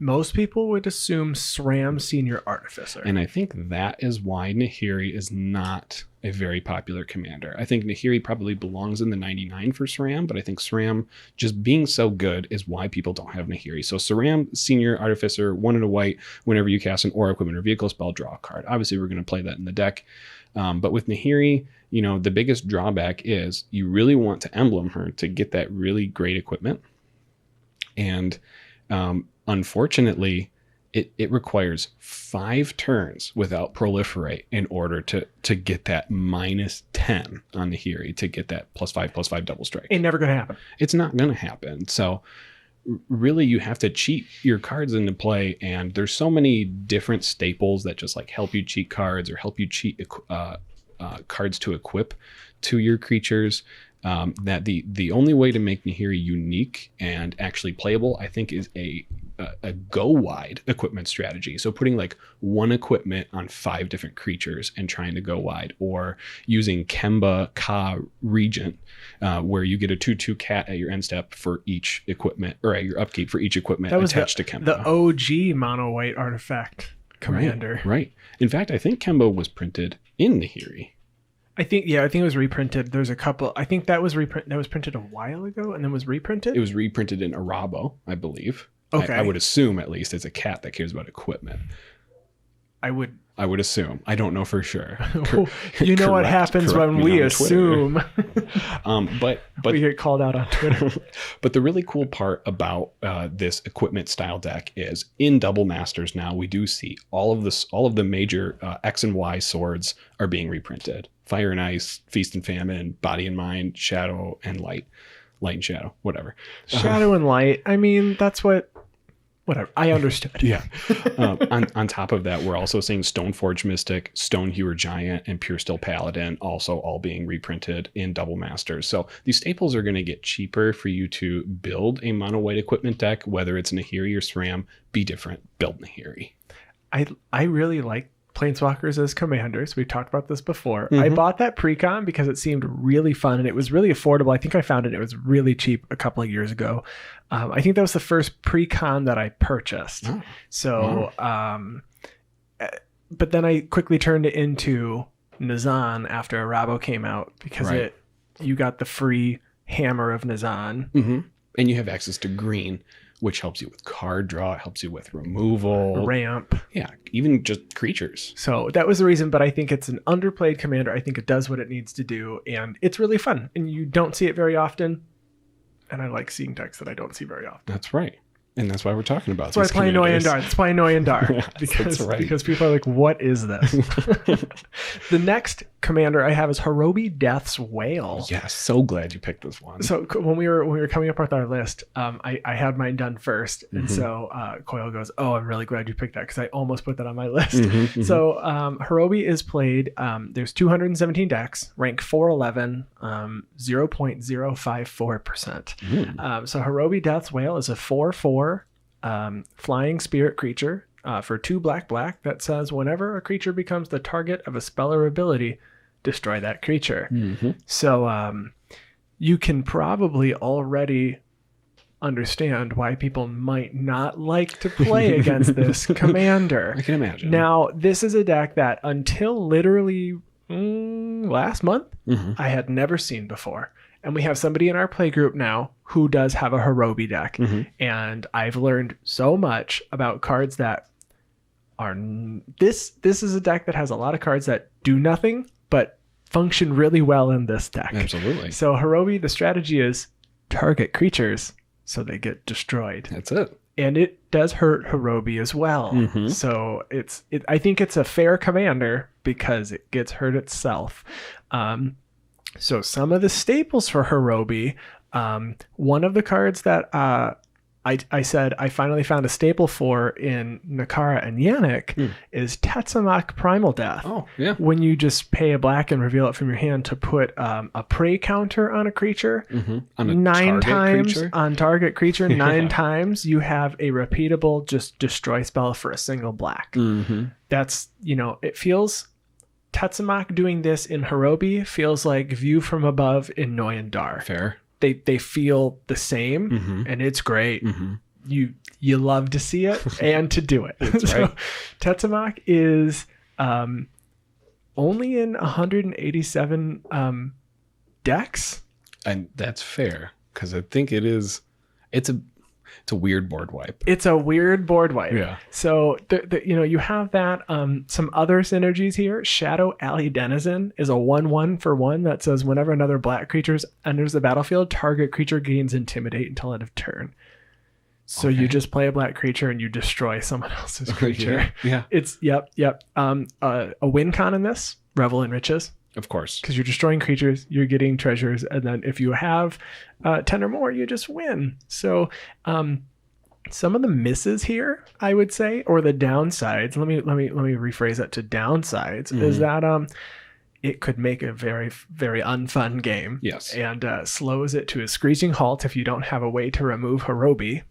Most people would assume SRAM Senior Artificer. And I think that is why Nahiri is not a very popular commander. I think Nahiri probably belongs in the 99 for SRAM, but I think SRAM just being so good is why people don't have Nahiri. So SRAM Senior Artificer, 1 and a white, whenever you cast an aura, equipment, or vehicle spell, draw a card. Obviously, we're going to play that in the deck. But with Nahiri, the biggest drawback is you really want to emblem her to get that really great equipment. And unfortunately, it requires 5 turns without proliferate in order to get that -10 on Nahiri, to get that +5/+5 double strike. Ain't never going to happen. It's not going to happen. So really you have to cheat your cards into play, and there's so many different staples that just like help you cheat cards or help you cheat cards to equip to your creatures, that the only way to make Nahiri unique and actually playable, I think, is a go wide equipment strategy. So putting like 1 equipment on 5 different creatures and trying to go wide, or using Kemba Ka Regent, where you get a 2/2 cat at your end step for each equipment, or at your upkeep for each equipment attached to Kemba. The OG mono white artifact commander. Right. In fact, I think Kemba was printed in Nahiri. I think it was reprinted. There's a couple. I think that was printed a while ago and then was reprinted. It was reprinted in Arabo, I believe. Okay. I would assume, at least, it's a cat that cares about equipment. I would assume. I don't know for sure. You know what happens when we assume. But we get called out on Twitter. But the really cool part about this equipment style deck is in Double Masters now we do see all of the major X and Y swords are being reprinted. Fire and Ice, Feast and Famine, Body and Mind, Shadow and Light and Shadow, whatever. Shadow and Light. I mean, that's whatever. I understood. Yeah. On top of that, we're also seeing Stoneforge Mystic, Stonehewer Giant, and Pure Steel Paladin also all being reprinted in Double Masters. So these staples are going to get cheaper for you to build a mono white equipment deck, whether it's Nahiri or SRAM. Be different. Build Nahiri. I really like Planeswalkers as commanders. We've talked about this before. Mm-hmm. I bought that pre-con because it seemed really fun and it was really affordable. I think I found it was really cheap a couple of years ago. I think that was the first pre-con that I purchased. Oh. So, but then I quickly turned it into Nizan after Arabo came out because you got the free hammer of Nizan. Mm-hmm. And you have access to green, which helps you with card draw, it helps you with removal, ramp. Yeah, even just creatures. So that was the reason, but I think it's an underplayed commander. I think it does what it needs to do, and it's really fun. And you don't see it very often. And I like seeing decks that I don't see very often. That's right. And that's why we're talking about That's why I play Annoying Dar. That's why Annoying Dar. Yes, that's right. Because people are like, what is this? The next commander I have is Hirobi Death's Whale. Yeah, so glad you picked this one. So when we were coming up with our list, I had mine done first. And so Coyle goes, oh, I'm really glad you picked that because I almost put that on my list. So Hirobi is played, there's 217 decks, rank 411, 0.054%. So Hirobi Death's Whale is a 4/4 flying spirit creature for 2 black that says whenever a creature becomes the target of a spell or ability, destroy that creature. So you can probably already understand why people might not like to play against this commander. I can imagine. Now, this is a deck that until literally last month, I had never seen before. And we have somebody in our play group now who does have a Hirobi deck. And I've learned so much about cards that are... This is a deck that has a lot of cards that do nothing, but function really well in this deck. Absolutely. So Hirobi, the strategy is target creatures so they get destroyed. That's it. And it does hurt Hirobi as well. So I think it's a fair commander because it gets hurt itself. So some of the staples for Hirobi, one of the cards that I said I finally found a staple for in Nakara and Yannick is Tetsamok Primal Death. Oh, yeah. When you just pay a black and reveal it from your hand to put a prey counter on a creature, On a 9 target times creature? on target creature, 9 times you have a repeatable just destroy spell for a single black. That's, it feels... Tetsamok doing this in Hirobi feels like View from Above in Noyan Dar. Fair. They feel the same, and it's great. You love to see it and to do it. That's So right. Tetsamok is only in 187 decks. And that's fair because I think it's a weird board wipe. It's a weird board wipe. Yeah. So you have that. Some other synergies here. Shadow Alley Denizen is a 1/1 for 1 that says whenever another black creature enters the battlefield, target creature gains Intimidate until end of turn. So you just play a black creature and you destroy someone else's creature. Yeah. It's yep. A win con in this, Revel in Riches. Of course. Because you're destroying creatures, you're getting treasures, and then if you have 10 or more, you just win. So some of the misses here, I would say, or the downsides, let me rephrase that to downsides, is that it could make a very, very unfun game. Yes. And slows it to a screeching halt if you don't have a way to remove Hirobi.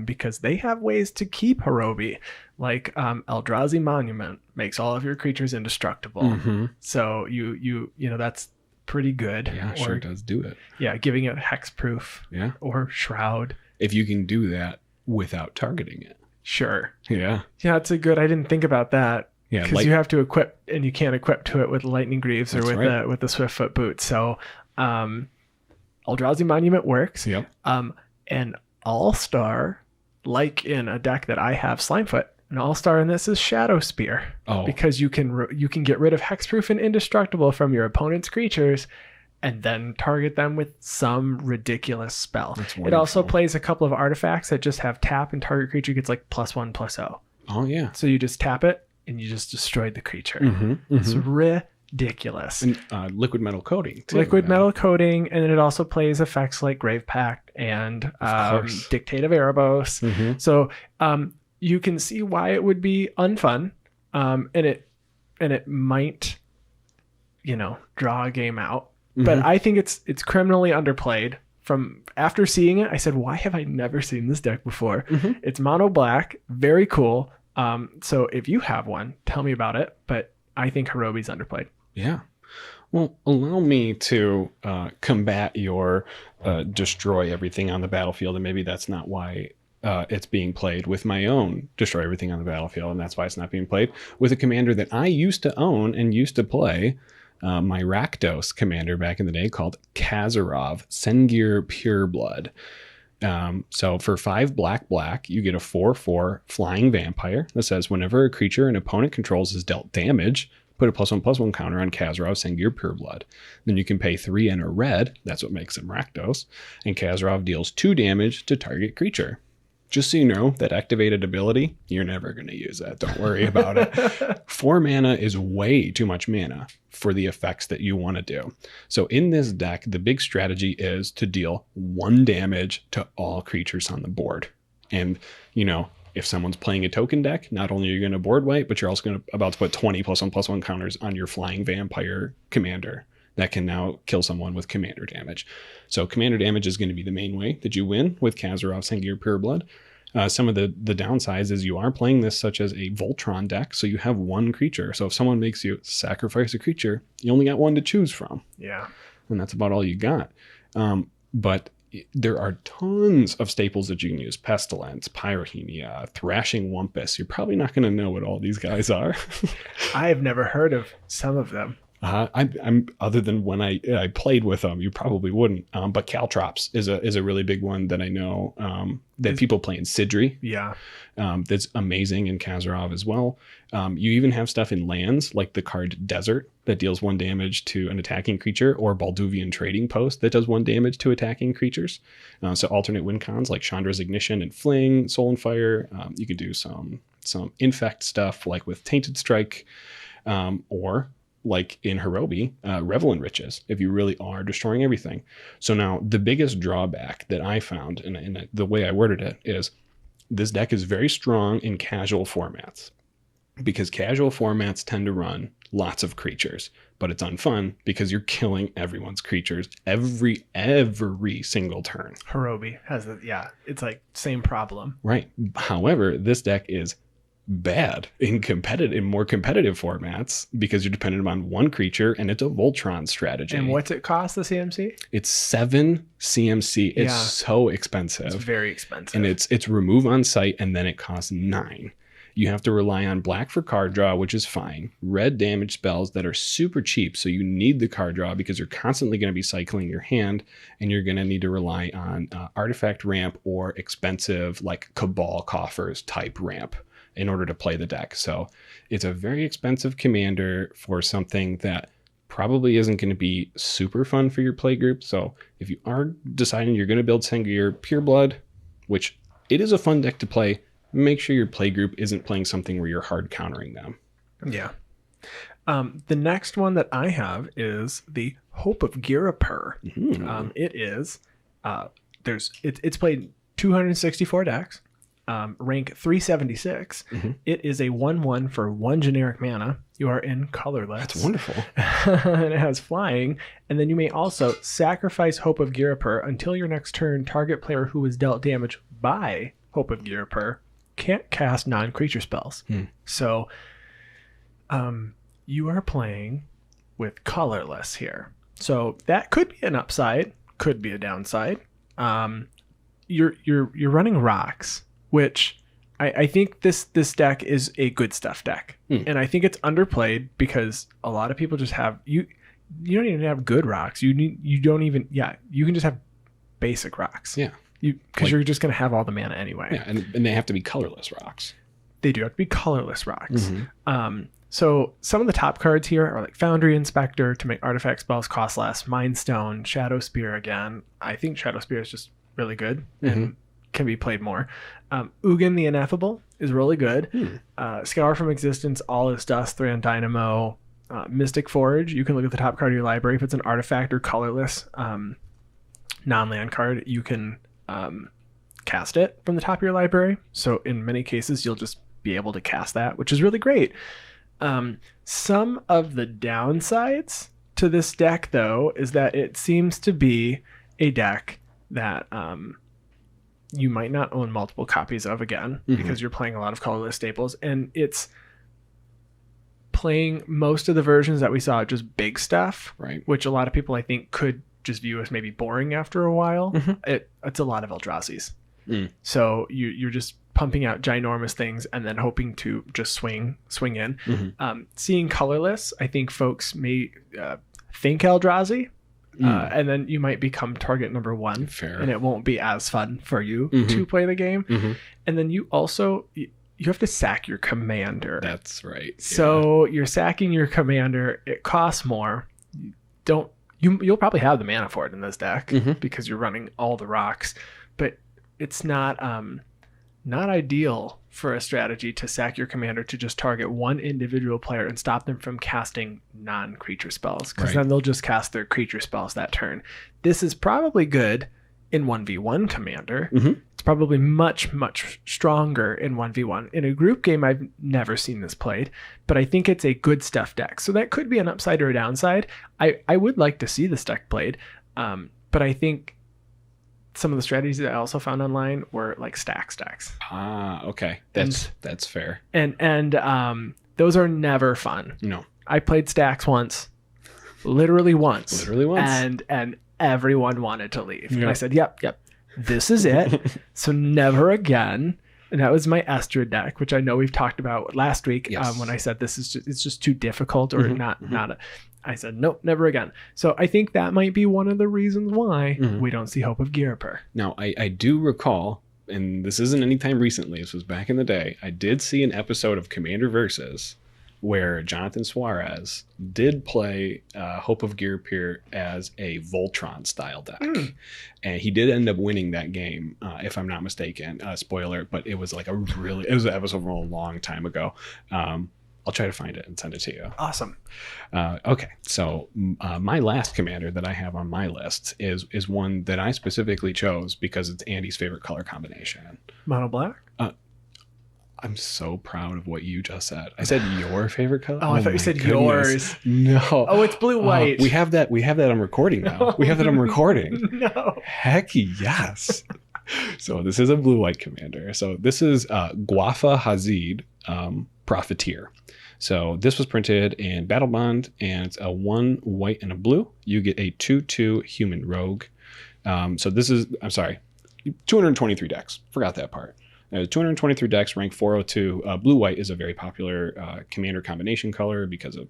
Because they have ways to keep Hirobi, like Eldrazi Monument makes all of your creatures indestructible. So you that's pretty good. Yeah, sure does do it. Yeah, giving it hexproof. Yeah. Or Shroud. If you can do that without targeting it. Sure. Yeah. Yeah, it's a good. I didn't think about that. Yeah, because you have to equip, and you can't equip to it with Lightning Greaves or with the Swiftfoot Boots. So, Eldrazi Monument works. Yep. And All-Star, like in a deck that I have, Slimefoot, an All-Star in this is Shadow Spear. Oh. Because you can get rid of Hexproof and Indestructible from your opponent's creatures and then target them with some ridiculous spell. It also plays a couple of artifacts that just have tap, and target creature gets like +1/+0. Oh, yeah. So you just tap it and you just destroyed the creature. It's ridiculous. And liquid metal coating too. Metal coating, and it also plays effects like Grave Pact and Dictate of Erebos. So you can see why it would be unfun, and it might, draw a game out. But I think it's criminally underplayed. From after seeing it, I said, why have I never seen this deck before? It's mono black, very cool. So if you have one, tell me about it. But I think Hirobi's underplayed. Yeah. Well, allow me to combat your destroy everything on the battlefield, and maybe that's not why it's being played, with my own destroy everything on the battlefield, and that's why it's not being played with a commander that I used to own and used to play, my Rakdos commander back in the day, called Kazarov, Sengir Pureblood. So for 5 black, you get a 4/4 flying vampire that says whenever a creature an opponent controls is dealt damage, put a +1/+1 counter on Kazarov, Sengir Pureblood. Then you can pay 3 and a red, that's what makes him Rakdos, and Kazarov deals 2 damage to target creature. Just so you know, that activated ability, you're never going to use that. Don't worry about it. 4 mana is way too much mana for the effects that you want to do. So in this deck, the big strategy is to deal 1 damage to all creatures on the board. And, you know, if someone's playing a token deck, not only are you going to board wipe, but you're also going to about to put 20 +1/+1 counters on your flying vampire commander that can now kill someone with commander damage. So commander damage is going to be the main way that you win with Jahzzar, Sengir, Pureblood. Some of the downsides is you are playing this such as a Voltron deck, so you have 1 creature. So if someone makes you sacrifice a creature, you only got 1 to choose from. Yeah. And that's about all you got. But there are tons of staples that you can use. Pestilence, Pyrohemia, Thrashing Wumpus. You're probably not going to know what all these guys are. I have never heard of some of them. I'm other than when I played with them, you probably wouldn't. But Caltrops is a really big one that I know that people play in Sidri. Yeah, that's amazing in Kazarov as well. You even have stuff in lands like the card Desert that deals 1 damage to an attacking creature, or Balduvian Trading Post that does 1 damage to attacking creatures. So alternate win cons like Chandra's Ignition and Fling, Soul and Fire. You could do some infect stuff like with Tainted Strike, or like in Hirobi, Revel in Riches, if you really are destroying everything. So now the biggest drawback that I found, and the way I worded it, is this deck is very strong in casual formats, because casual formats tend to run lots of creatures, but it's unfun because you're killing everyone's creatures every single turn. Hirobi has it's like same problem. Right. However, this deck is bad in more competitive formats because you're dependent on 1 creature, and it's a Voltron strategy. And what's it cost, the CMC? It's 7 CMC. It's so expensive. It's very expensive. And it's remove on site, and then it costs 9. You have to rely on black for card draw, which is fine. Red damage spells that are super cheap, so you need the card draw because you're constantly going to be cycling your hand, and you're going to need to rely on artifact ramp or expensive like Cabal Coffers type ramp in order to play the deck. So it's a very expensive commander for something that probably isn't going to be super fun for your play group. So if you are deciding you're going to build Sengir Pureblood, which it is a fun deck to play, make sure your play group isn't playing something where you're hard countering them. Yeah. The next one that I have is the Hope of Girapur. It is it's played 264 decks. Rank 376. It is a 1/1 for 1 generic mana. You are in colorless. That's wonderful. And it has flying. And then you may also sacrifice Hope of Girapur until your next turn. Target player who was dealt damage by Hope of Girapur can't cast non-creature spells. So you are playing with colorless here. So that could be an upside, could be a downside. You're running rocks, which I think this deck is a good stuff deck. And I think it's underplayed because a lot of people just have you don't even have good rocks. You can just have basic rocks. Yeah. Because you're just going to have all the mana anyway. Yeah, and they have to be colorless rocks. They do have to be colorless rocks. So some of the top cards here are like Foundry Inspector to make artifact spells cost less, Mind Stone, Shadow Spear again. I think Shadow Spear is just really good and can be played more. Ugin the Ineffable is really good. Scour from Existence, All is Dust, Thran Dynamo, Mystic Forge. You can look at the top card of your library. If it's an artifact or colorless non-land card, you can cast it from the top of your library. So in many cases, you'll just be able to cast that, which is really great. Some of the downsides to this deck, though, is that it seems to be a deck that you might not own multiple copies of again because you're playing a lot of colorless staples, and it's playing most of the versions that we saw just big stuff, right? Which a lot of people I think could just view as maybe boring after a while. It's a lot of Eldrazi's. So you're just pumping out ginormous things and then hoping to just swing in. Seeing colorless, I think folks may think Eldrazi, and then you might become target number 1. Fair. And it won't be as fun for you to play the game. And then you also you have to sack your commander. That's right. So you're sacking your commander. It costs more. You'll probably have the mana for it in this deck because you're running all the rocks, but it's not not ideal for a strategy to sack your commander to just target one individual player and stop them from casting non-creature spells, because then they'll just cast their creature spells that turn. This is probably good in 1v1 commander. It's probably much, much stronger in 1v1. In a group game, I've never seen this played, but I think it's a good stuff deck. So that could be an upside or a downside. I would like to see this deck played, but I think some of the strategies that I also found online were like stack stacks. Okay. That's fair. And those are never fun. No. I played stacks once, literally once. And everyone wanted to leave. And I said, yep, this is it. So never again. And that was my Esther deck, which I know we've talked about last week. When I said it's just too difficult or I said, nope, never again. So I think that might be one of the reasons why we don't see Hope of Girapir. Now, I do recall, and this isn't anytime recently, this was back in the day, I did see an episode of Commander Versus where Jonathan Suarez did play Hope of Girapir as a Voltron style deck. And he did end up winning that game, if I'm not mistaken. Spoiler, but it was like it was an episode from a long time ago. I'll try to find it and send it to you. Awesome. Okay, so my last commander that I have on my list is one that I specifically chose because it's Andy's favorite color combination. Mono black? I'm so proud of what you just said. I said your favorite color? Oh, I thought you said yours. No. Oh, it's blue-white. We have that on recording now. We have that on recording. No. Heck yes. So this is a blue-white commander. So this is Guafa Hazid Profiteer. So this was printed in Battle Bond, and it's a 1 white and a blue. You get a 2/2 human rogue. So this is, 223 decks. Forgot that part. 223 decks, rank 402. Blue-white is a very popular commander combination color because of,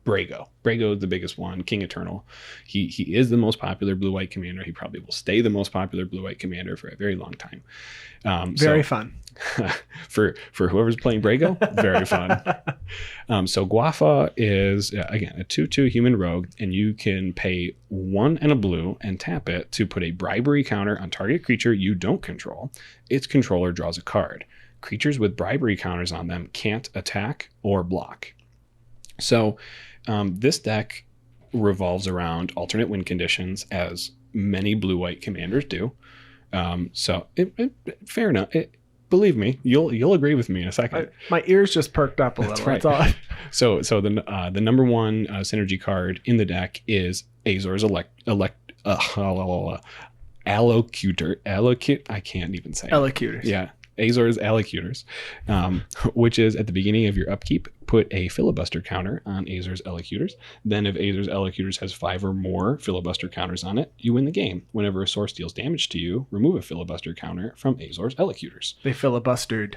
Brago. Brago is the biggest one, King Eternal. He is the most popular blue-white commander. He probably will stay the most popular blue-white commander for a very long time. Very fun. for whoever's playing Brago, very fun. So Guafa is, again, a 2/2 human rogue, and you can pay 1 and a blue and tap it to put a bribery counter on target creature you don't control. Its controller draws a card. Creatures with bribery counters on them can't attack or block. So this deck revolves around alternate win conditions, as many blue-white commanders do. So fair enough. Believe me, you'll agree with me in a second. My ears just perked up a little. That's right. That's all. So the number one synergy card in the deck is Azor's Allocute. I can't even say Allocutors. Yeah, Azor's Allocutors, which is at the beginning of your upkeep, put a filibuster counter on Azor's Allocutors. Then if Azor's Allocutors has 5 or more filibuster counters on it, you win the game. Whenever a source deals damage to you, remove a filibuster counter from Azor's Allocutors. They filibustered.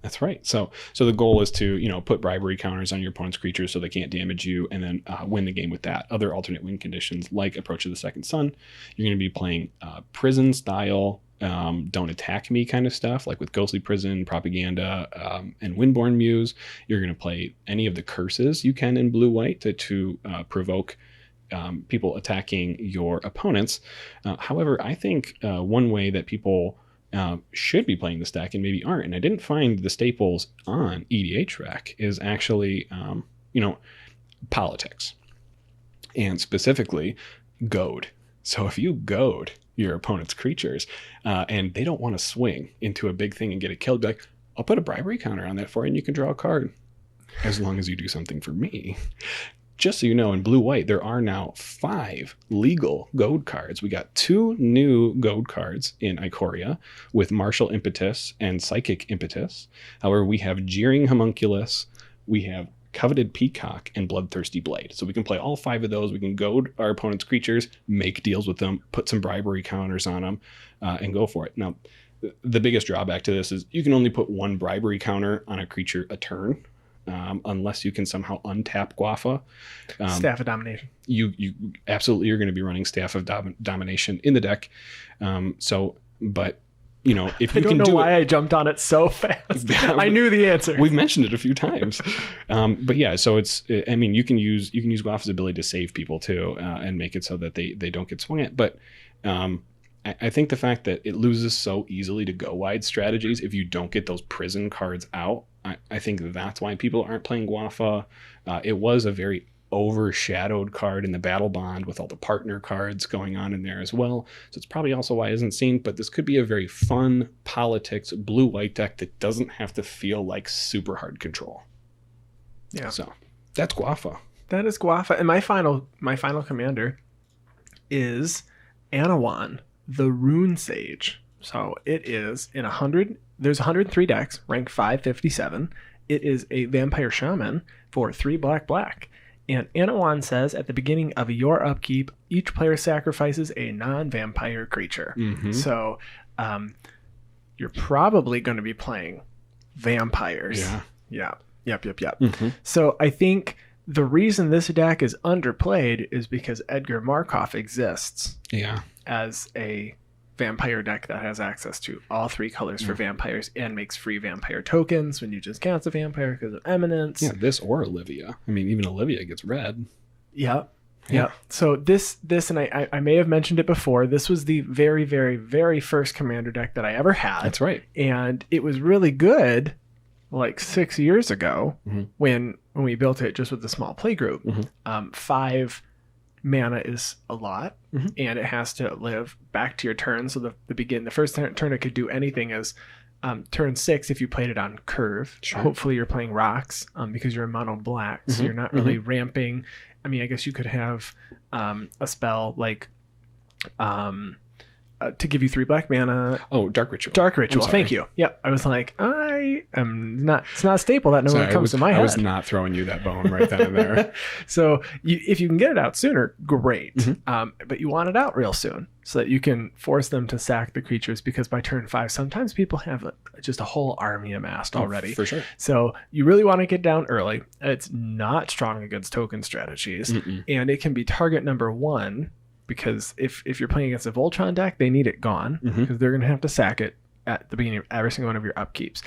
That's right. So the goal is to, put bribery counters on your opponent's creatures so they can't damage you, and then win the game with that. Other alternate win conditions like Approach of the Second Sun, you're going to be playing prison style, don't attack me kind of stuff, like with Ghostly Prison, Propaganda, and Windborn Muse. You're going to play any of the curses you can in blue-white to provoke people attacking your opponents. However, I think one way that people should be playing this deck and maybe aren't, and I didn't find the staples on EDHREC, is actually, politics, and specifically goad. So if you goad your opponent's creatures and they don't want to swing into a big thing and get it killed, be like, I'll put a bribery counter on that for you and you can draw a card as long as you do something for me. Just so you know, in blue-white, there are now 5 legal goad cards. We got 2 new goad cards in Ikoria with Martial Impetus and Psychic Impetus. However, we have Jeering Homunculus, we have Coveted Peacock, and Bloodthirsty Blade. So we can play all 5 of those. We can goad our opponent's creatures, make deals with them, put some bribery counters on them, and go for it. Now, the biggest drawback to this is you can only put 1 bribery counter on a creature a turn. Unless you can somehow untap Guafa. Staff of Domination. You absolutely are going to be running Staff of Domination in the deck. But if you can do it. I don't know why I jumped on it so fast. I knew the answer. We've mentioned it a few times. But yeah, so you can use Guafa's ability to save people too, and make it so that they don't get swung at. But I think the fact that it loses so easily to go wide strategies if you don't get those prison cards out, I think that's why people aren't playing Guafa. It was a very overshadowed card in the battle bond with all the partner cards going on in there as well. So it's probably also why it isn't seen, but this could be a very fun politics blue-white deck that doesn't have to feel like super hard control. Yeah. So that's Guafa. That is Guafa. And my final commander is Anawan, the Rune Sage. So it is in 100. There's 103 decks, rank 557. It is a vampire shaman for 3 black. And Anawan says at the beginning of your upkeep, each player sacrifices a non-vampire creature. Mm-hmm. So you're probably going to be playing vampires. Yeah. Yep. Mm-hmm. So I think the reason this deck is underplayed is because Edgar Markov exists as a vampire deck that has access to all 3 colors for vampires and makes free vampire tokens when you just cast a vampire because of Eminence. Yeah, this or Olivia. I mean, even Olivia gets red. Yeah. So this and I may have mentioned it before. This was the very, very, very first commander deck that I ever had. That's right. And it was really good like 6 years ago when we built it just with a small play group. 5 mana is a lot, and it has to live back to your turn. So the first turn it could do anything is turn 6 if you played it on curve. Sure. Hopefully you're playing rocks because you're a mono black, so you're not really ramping. I mean, I guess you could have a spell like to give you 3 black mana. Oh, Dark Ritual. Thank you. Yep. I was like, I am not. It's not a staple that comes to my head. I was not throwing you that bone right then and there. So if you can get it out sooner, great. But you want it out real soon so that you can force them to sack the creatures, because by turn 5, sometimes people have just a whole army amassed already. For sure. So you really want to get down early. It's not strong against token strategies, and it can be target number 1. Because if you're playing against a Voltron deck, they need it gone because they're going to have to sack it at the beginning of every single one of your upkeeps.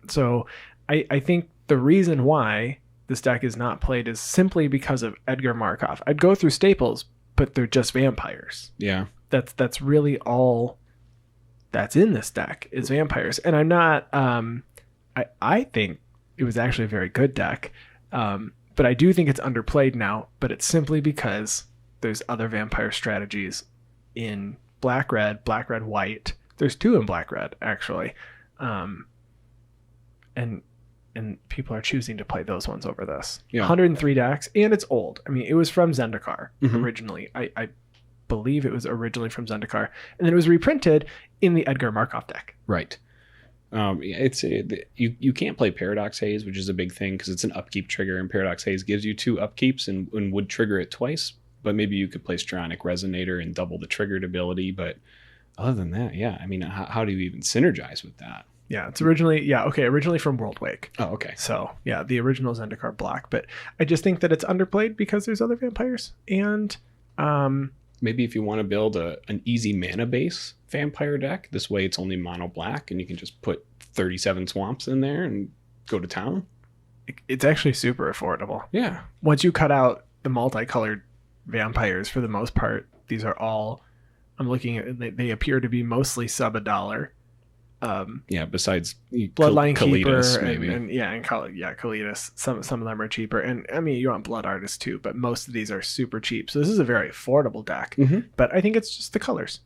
So I think the reason why this deck is not played is simply because of Edgar Markov. I'd go through staples, but they're just vampires. Yeah. That's really all that's in this deck is vampires. And I'm not... I think it was actually a very good deck. But I do think it's underplayed now, but it's simply because... there's other vampire strategies in black, red, white. There's 2 in black, red, actually. And people are choosing to play those ones over this. Yeah. 103 decks, and it's old. I mean, it was from Zendikar originally. I believe it was originally from Zendikar. And then it was reprinted in the Edgar Markov deck. Right. You can't play Paradox Haze, which is a big thing because it's an upkeep trigger, and Paradox Haze gives you 2 upkeeps and would trigger it twice. But maybe you could play Stronic Resonator and double the triggered ability. But other than that, yeah. I mean, how do you even synergize with that? Yeah, it's originally from Worldwake. Oh, okay. So, yeah, the original Zendikar block. But I just think that it's underplayed because there's other vampires. And maybe if you want to build an easy mana base vampire deck, this way it's only mono black and you can just put 37 swamps in there and go to town. It's actually super affordable. Yeah. Once you cut out the multicolored vampires, for the most part, these are all, I'm looking at, they appear to be mostly sub $1. Besides Bloodline Keeper maybe. and Kalidas. Some of them are cheaper, and I mean, you want Blood Artist too, but most of these are super cheap. So this is a very affordable deck. But I think it's just the colors.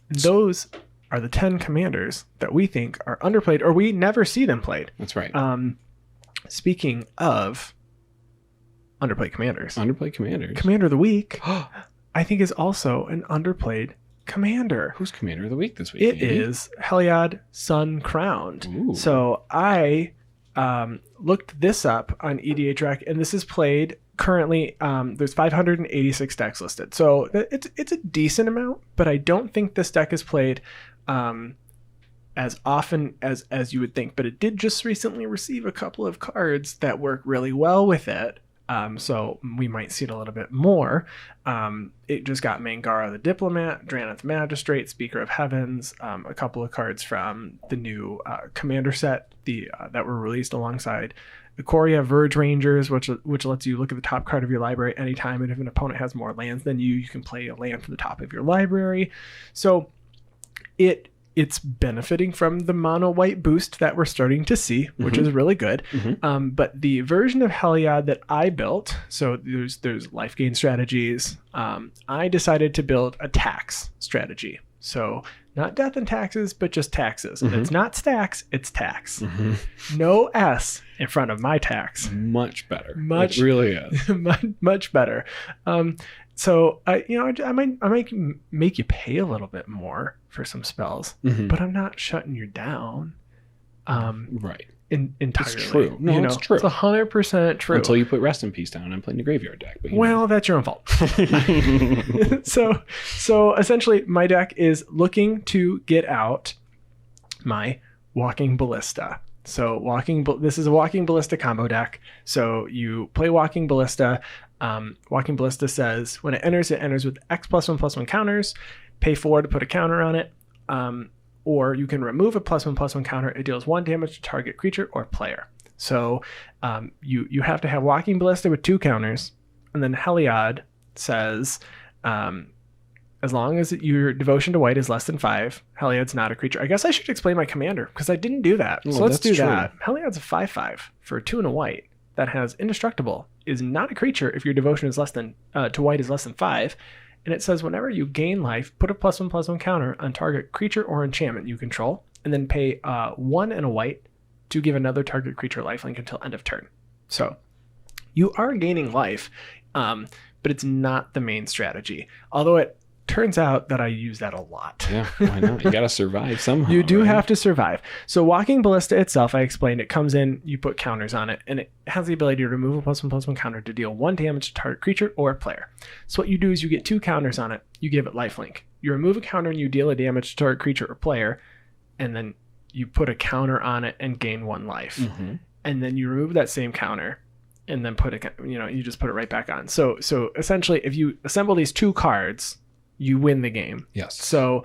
Those are the 10 commanders that we think are underplayed, or we never see them played. That's right. Speaking of underplayed commanders. Commander of the week, I think, is also an underplayed commander. Who's Commander of the Week this week? It is Heliod Sun Crowned. Ooh. So I looked this up on EDHREC, and this is played currently. There's 586 decks listed. So it's a decent amount, but I don't think this deck is played as often as you would think. But it did just recently receive a couple of cards that work really well with it. So we might see it a little bit more. It just got Mangara the Diplomat, Draneth's Magistrate, Speaker of Heavens, a couple of cards from the new Commander set that were released alongside Ikoria Verge Rangers, which lets you look at the top card of your library anytime, and if an opponent has more lands than you can play a land from the top of your library. So it's benefiting from the mono white boost that we're starting to see, which is really good. But the version of Heliod that I built, so there's life gain strategies. I decided to build a tax strategy. So not death and taxes, but just taxes. And it's not stacks, it's tax. No S in front of my tax. Much better. It really is. Much better. So I might make you pay a little bit more for some spells, but I'm not shutting you down. Right. Entirely. It's true. No, it's true. It's 100% true. Until you put Rest in Peace down and play in the graveyard deck. But that's your own fault. So essentially, my deck is looking to get out my Walking Ballista. So this is a Walking Ballista combo deck. So you play Walking Ballista. Walking Ballista says when it enters with X+1/+1 counters. Pay 4 to put a counter on it. Or you can remove a +1/+1 counter. It deals 1 damage to target creature or player. So you have to have Walking Ballista with 2 counters. And then Heliod says as long as your devotion to white is less than 5, Heliod's not a creature. I guess I should explain my commander because I didn't do that. So let's do that. Heliod's a 5/5 for 2 and a white that has indestructible, is not a creature if your devotion is less than to white is less than 5. And it says whenever you gain life, put a +1/+1 counter on target creature or enchantment you control, and then pay 1 and a white to give another target creature lifelink until end of turn. So you are gaining life, but it's not the main strategy. Although it turns out that I use that a lot. Yeah, why not? You got to survive somehow. You do have to survive. So Walking Ballista itself, I explained, it comes in, you put counters on it, and it has the ability to remove a +1/+1 counter to deal 1 damage to target creature or player. So what you do is you get 2 counters on it, you give it lifelink. You remove a counter and you deal a damage to target creature or player, and then you put a counter on it and gain 1 life. And then you remove that same counter and then you just put it right back on. So essentially, if you assemble these 2 cards, you win the game. Yes. So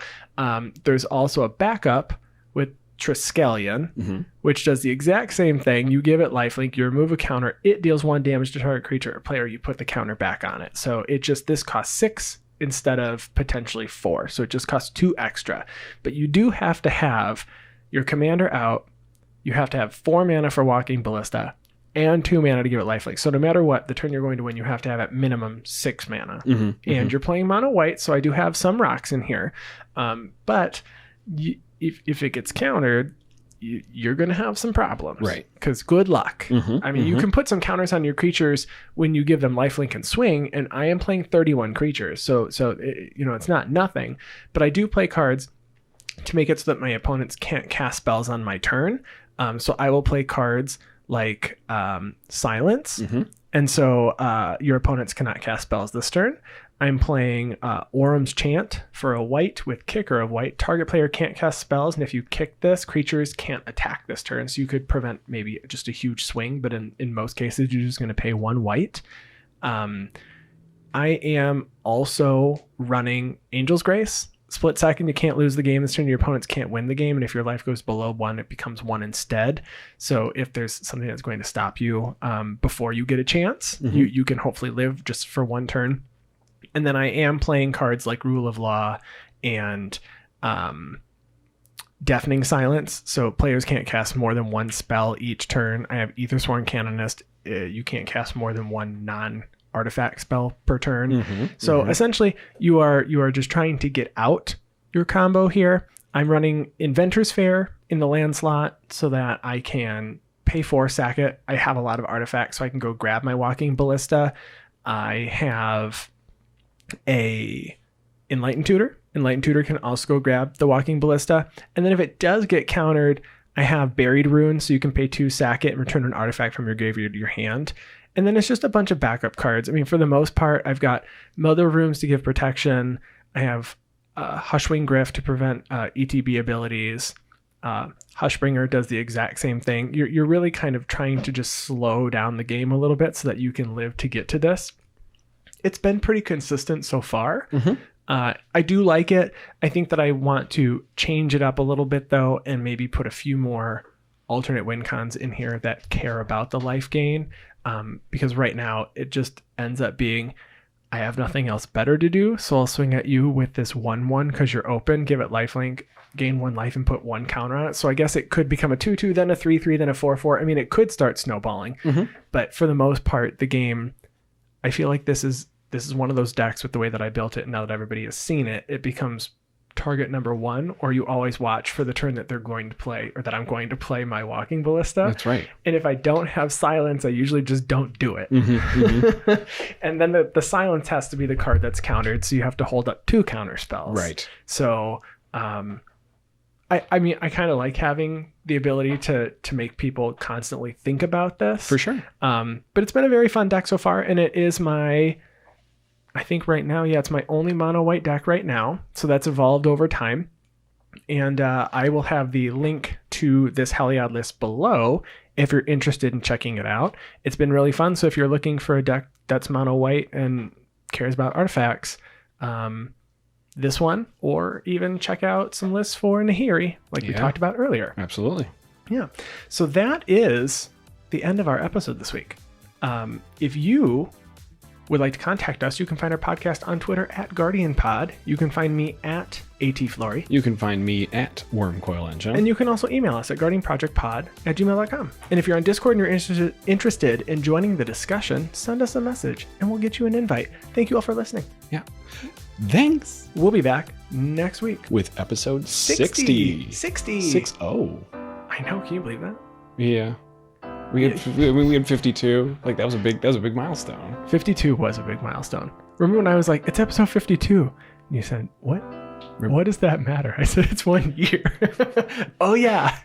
there's also a backup with Triskelion, which does the exact same thing. You give it lifelink, you remove a counter, it deals 1 damage to target creature or player, you put the counter back on it. So this costs 6 instead of potentially 4. So it just costs 2 extra. But you do have to have your commander out. You have to have 4 mana for Walking Ballista and 2 mana to give it lifelink. So no matter what, the turn you're going to win, you have to have at minimum 6 mana. And you're playing mono white, so I do have some rocks in here. But if it gets countered, you're going to have some problems. Right. Because good luck. I mean, you can put some counters on your creatures when you give them lifelink and swing, and I am playing 31 creatures. So it's not nothing. But I do play cards to make it so that my opponents can't cast spells on my turn. So I will play cards like Silence. And so your opponents cannot cast spells this turn. I'm playing Orum's Chant for a white with kicker of white. Target player can't cast spells, and if you kick this, creatures can't attack this turn. So you could prevent maybe just a huge swing, but in most cases, you're just going to pay 1 white. I am also running Angel's Grace. Split second, you can't lose the game this turn. Your opponents can't win the game, and if your life goes below 1, it becomes 1 instead. So if there's something that's going to stop you before you get a chance, you can hopefully live just for 1 turn. And then I am playing cards like Rule of Law and Deafening Silence. So players can't cast more than 1 spell each turn. I have Aethersworn Canonist. You can't cast more than 1 non-artifact spell per turn. So essentially, you are just trying to get out your combo here. I'm running Inventor's Fair in the land slot so that I can pay 4, sack it. I have a lot of artifacts, so I can go grab my Walking Ballista. I have a Enlightened Tutor. Enlightened Tutor can also go grab the Walking Ballista. And then if it does get countered, I have Buried Ruin, so you can pay 2, sack it, and return an artifact from your graveyard to your hand. And then it's just a bunch of backup cards. I mean, for the most part, I've got Mother Rooms to give protection. I have Hushwing Griff to prevent ETB abilities. Hushbringer does the exact same thing. You're really kind of trying to just slow down the game a little bit so that you can live to get to this. It's been pretty consistent so far. I do like it. I think that I want to change it up a little bit though, and maybe put a few more alternate win cons in here that care about the life gain. Because right now it just ends up being, I have nothing else better to do, so I'll swing at you with this 1/1 because you're open, give it lifelink, gain 1 life, and put 1 counter on it. So I guess it could become a 2/2, then a 3/3, then a 4/4. I mean, it could start snowballing. But for the most part, the game, I feel like this is one of those decks with the way that I built it. And now that everybody has seen it, it becomes target number 1, or you always watch for the turn that they're going to play, or that I'm going to play my Walking Ballista. That's right. And if I don't have silence, I usually just don't do it. And then the silence has to be the card that's countered, so you have to hold up 2 counter spells. Right. So I mean, I kind of like having the ability to make people constantly think about this. For sure. But it's been a very fun deck so far, and it is I think right now, it's my only mono white deck right now. So that's evolved over time. And I will have the link to this Heliod list below if you're interested in checking it out. It's been really fun. So if you're looking for a deck that's mono white and cares about artifacts, this one, or even check out some lists for Nahiri, like we talked about earlier. Absolutely. Yeah. So that is the end of our episode this week. If you would like to contact us, you can find our podcast on Twitter at GuardianPod. You can find me at ATFlory. You can find me at WormCoilEngine. And you can also email us at guardianprojectpod@gmail.com. And if you're on Discord and you're interested in joining the discussion, send us a message and we'll get you an invite. Thank you all for listening. Yeah. Thanks. We'll be back next week with episode 60. 60. I know. Can you believe that? Yeah. We had 52. Like that was a big milestone. 52 was a big milestone. Remember when I was like, it's episode 52? And you said, what? What does that matter? I said, it's 1 year. Oh yeah.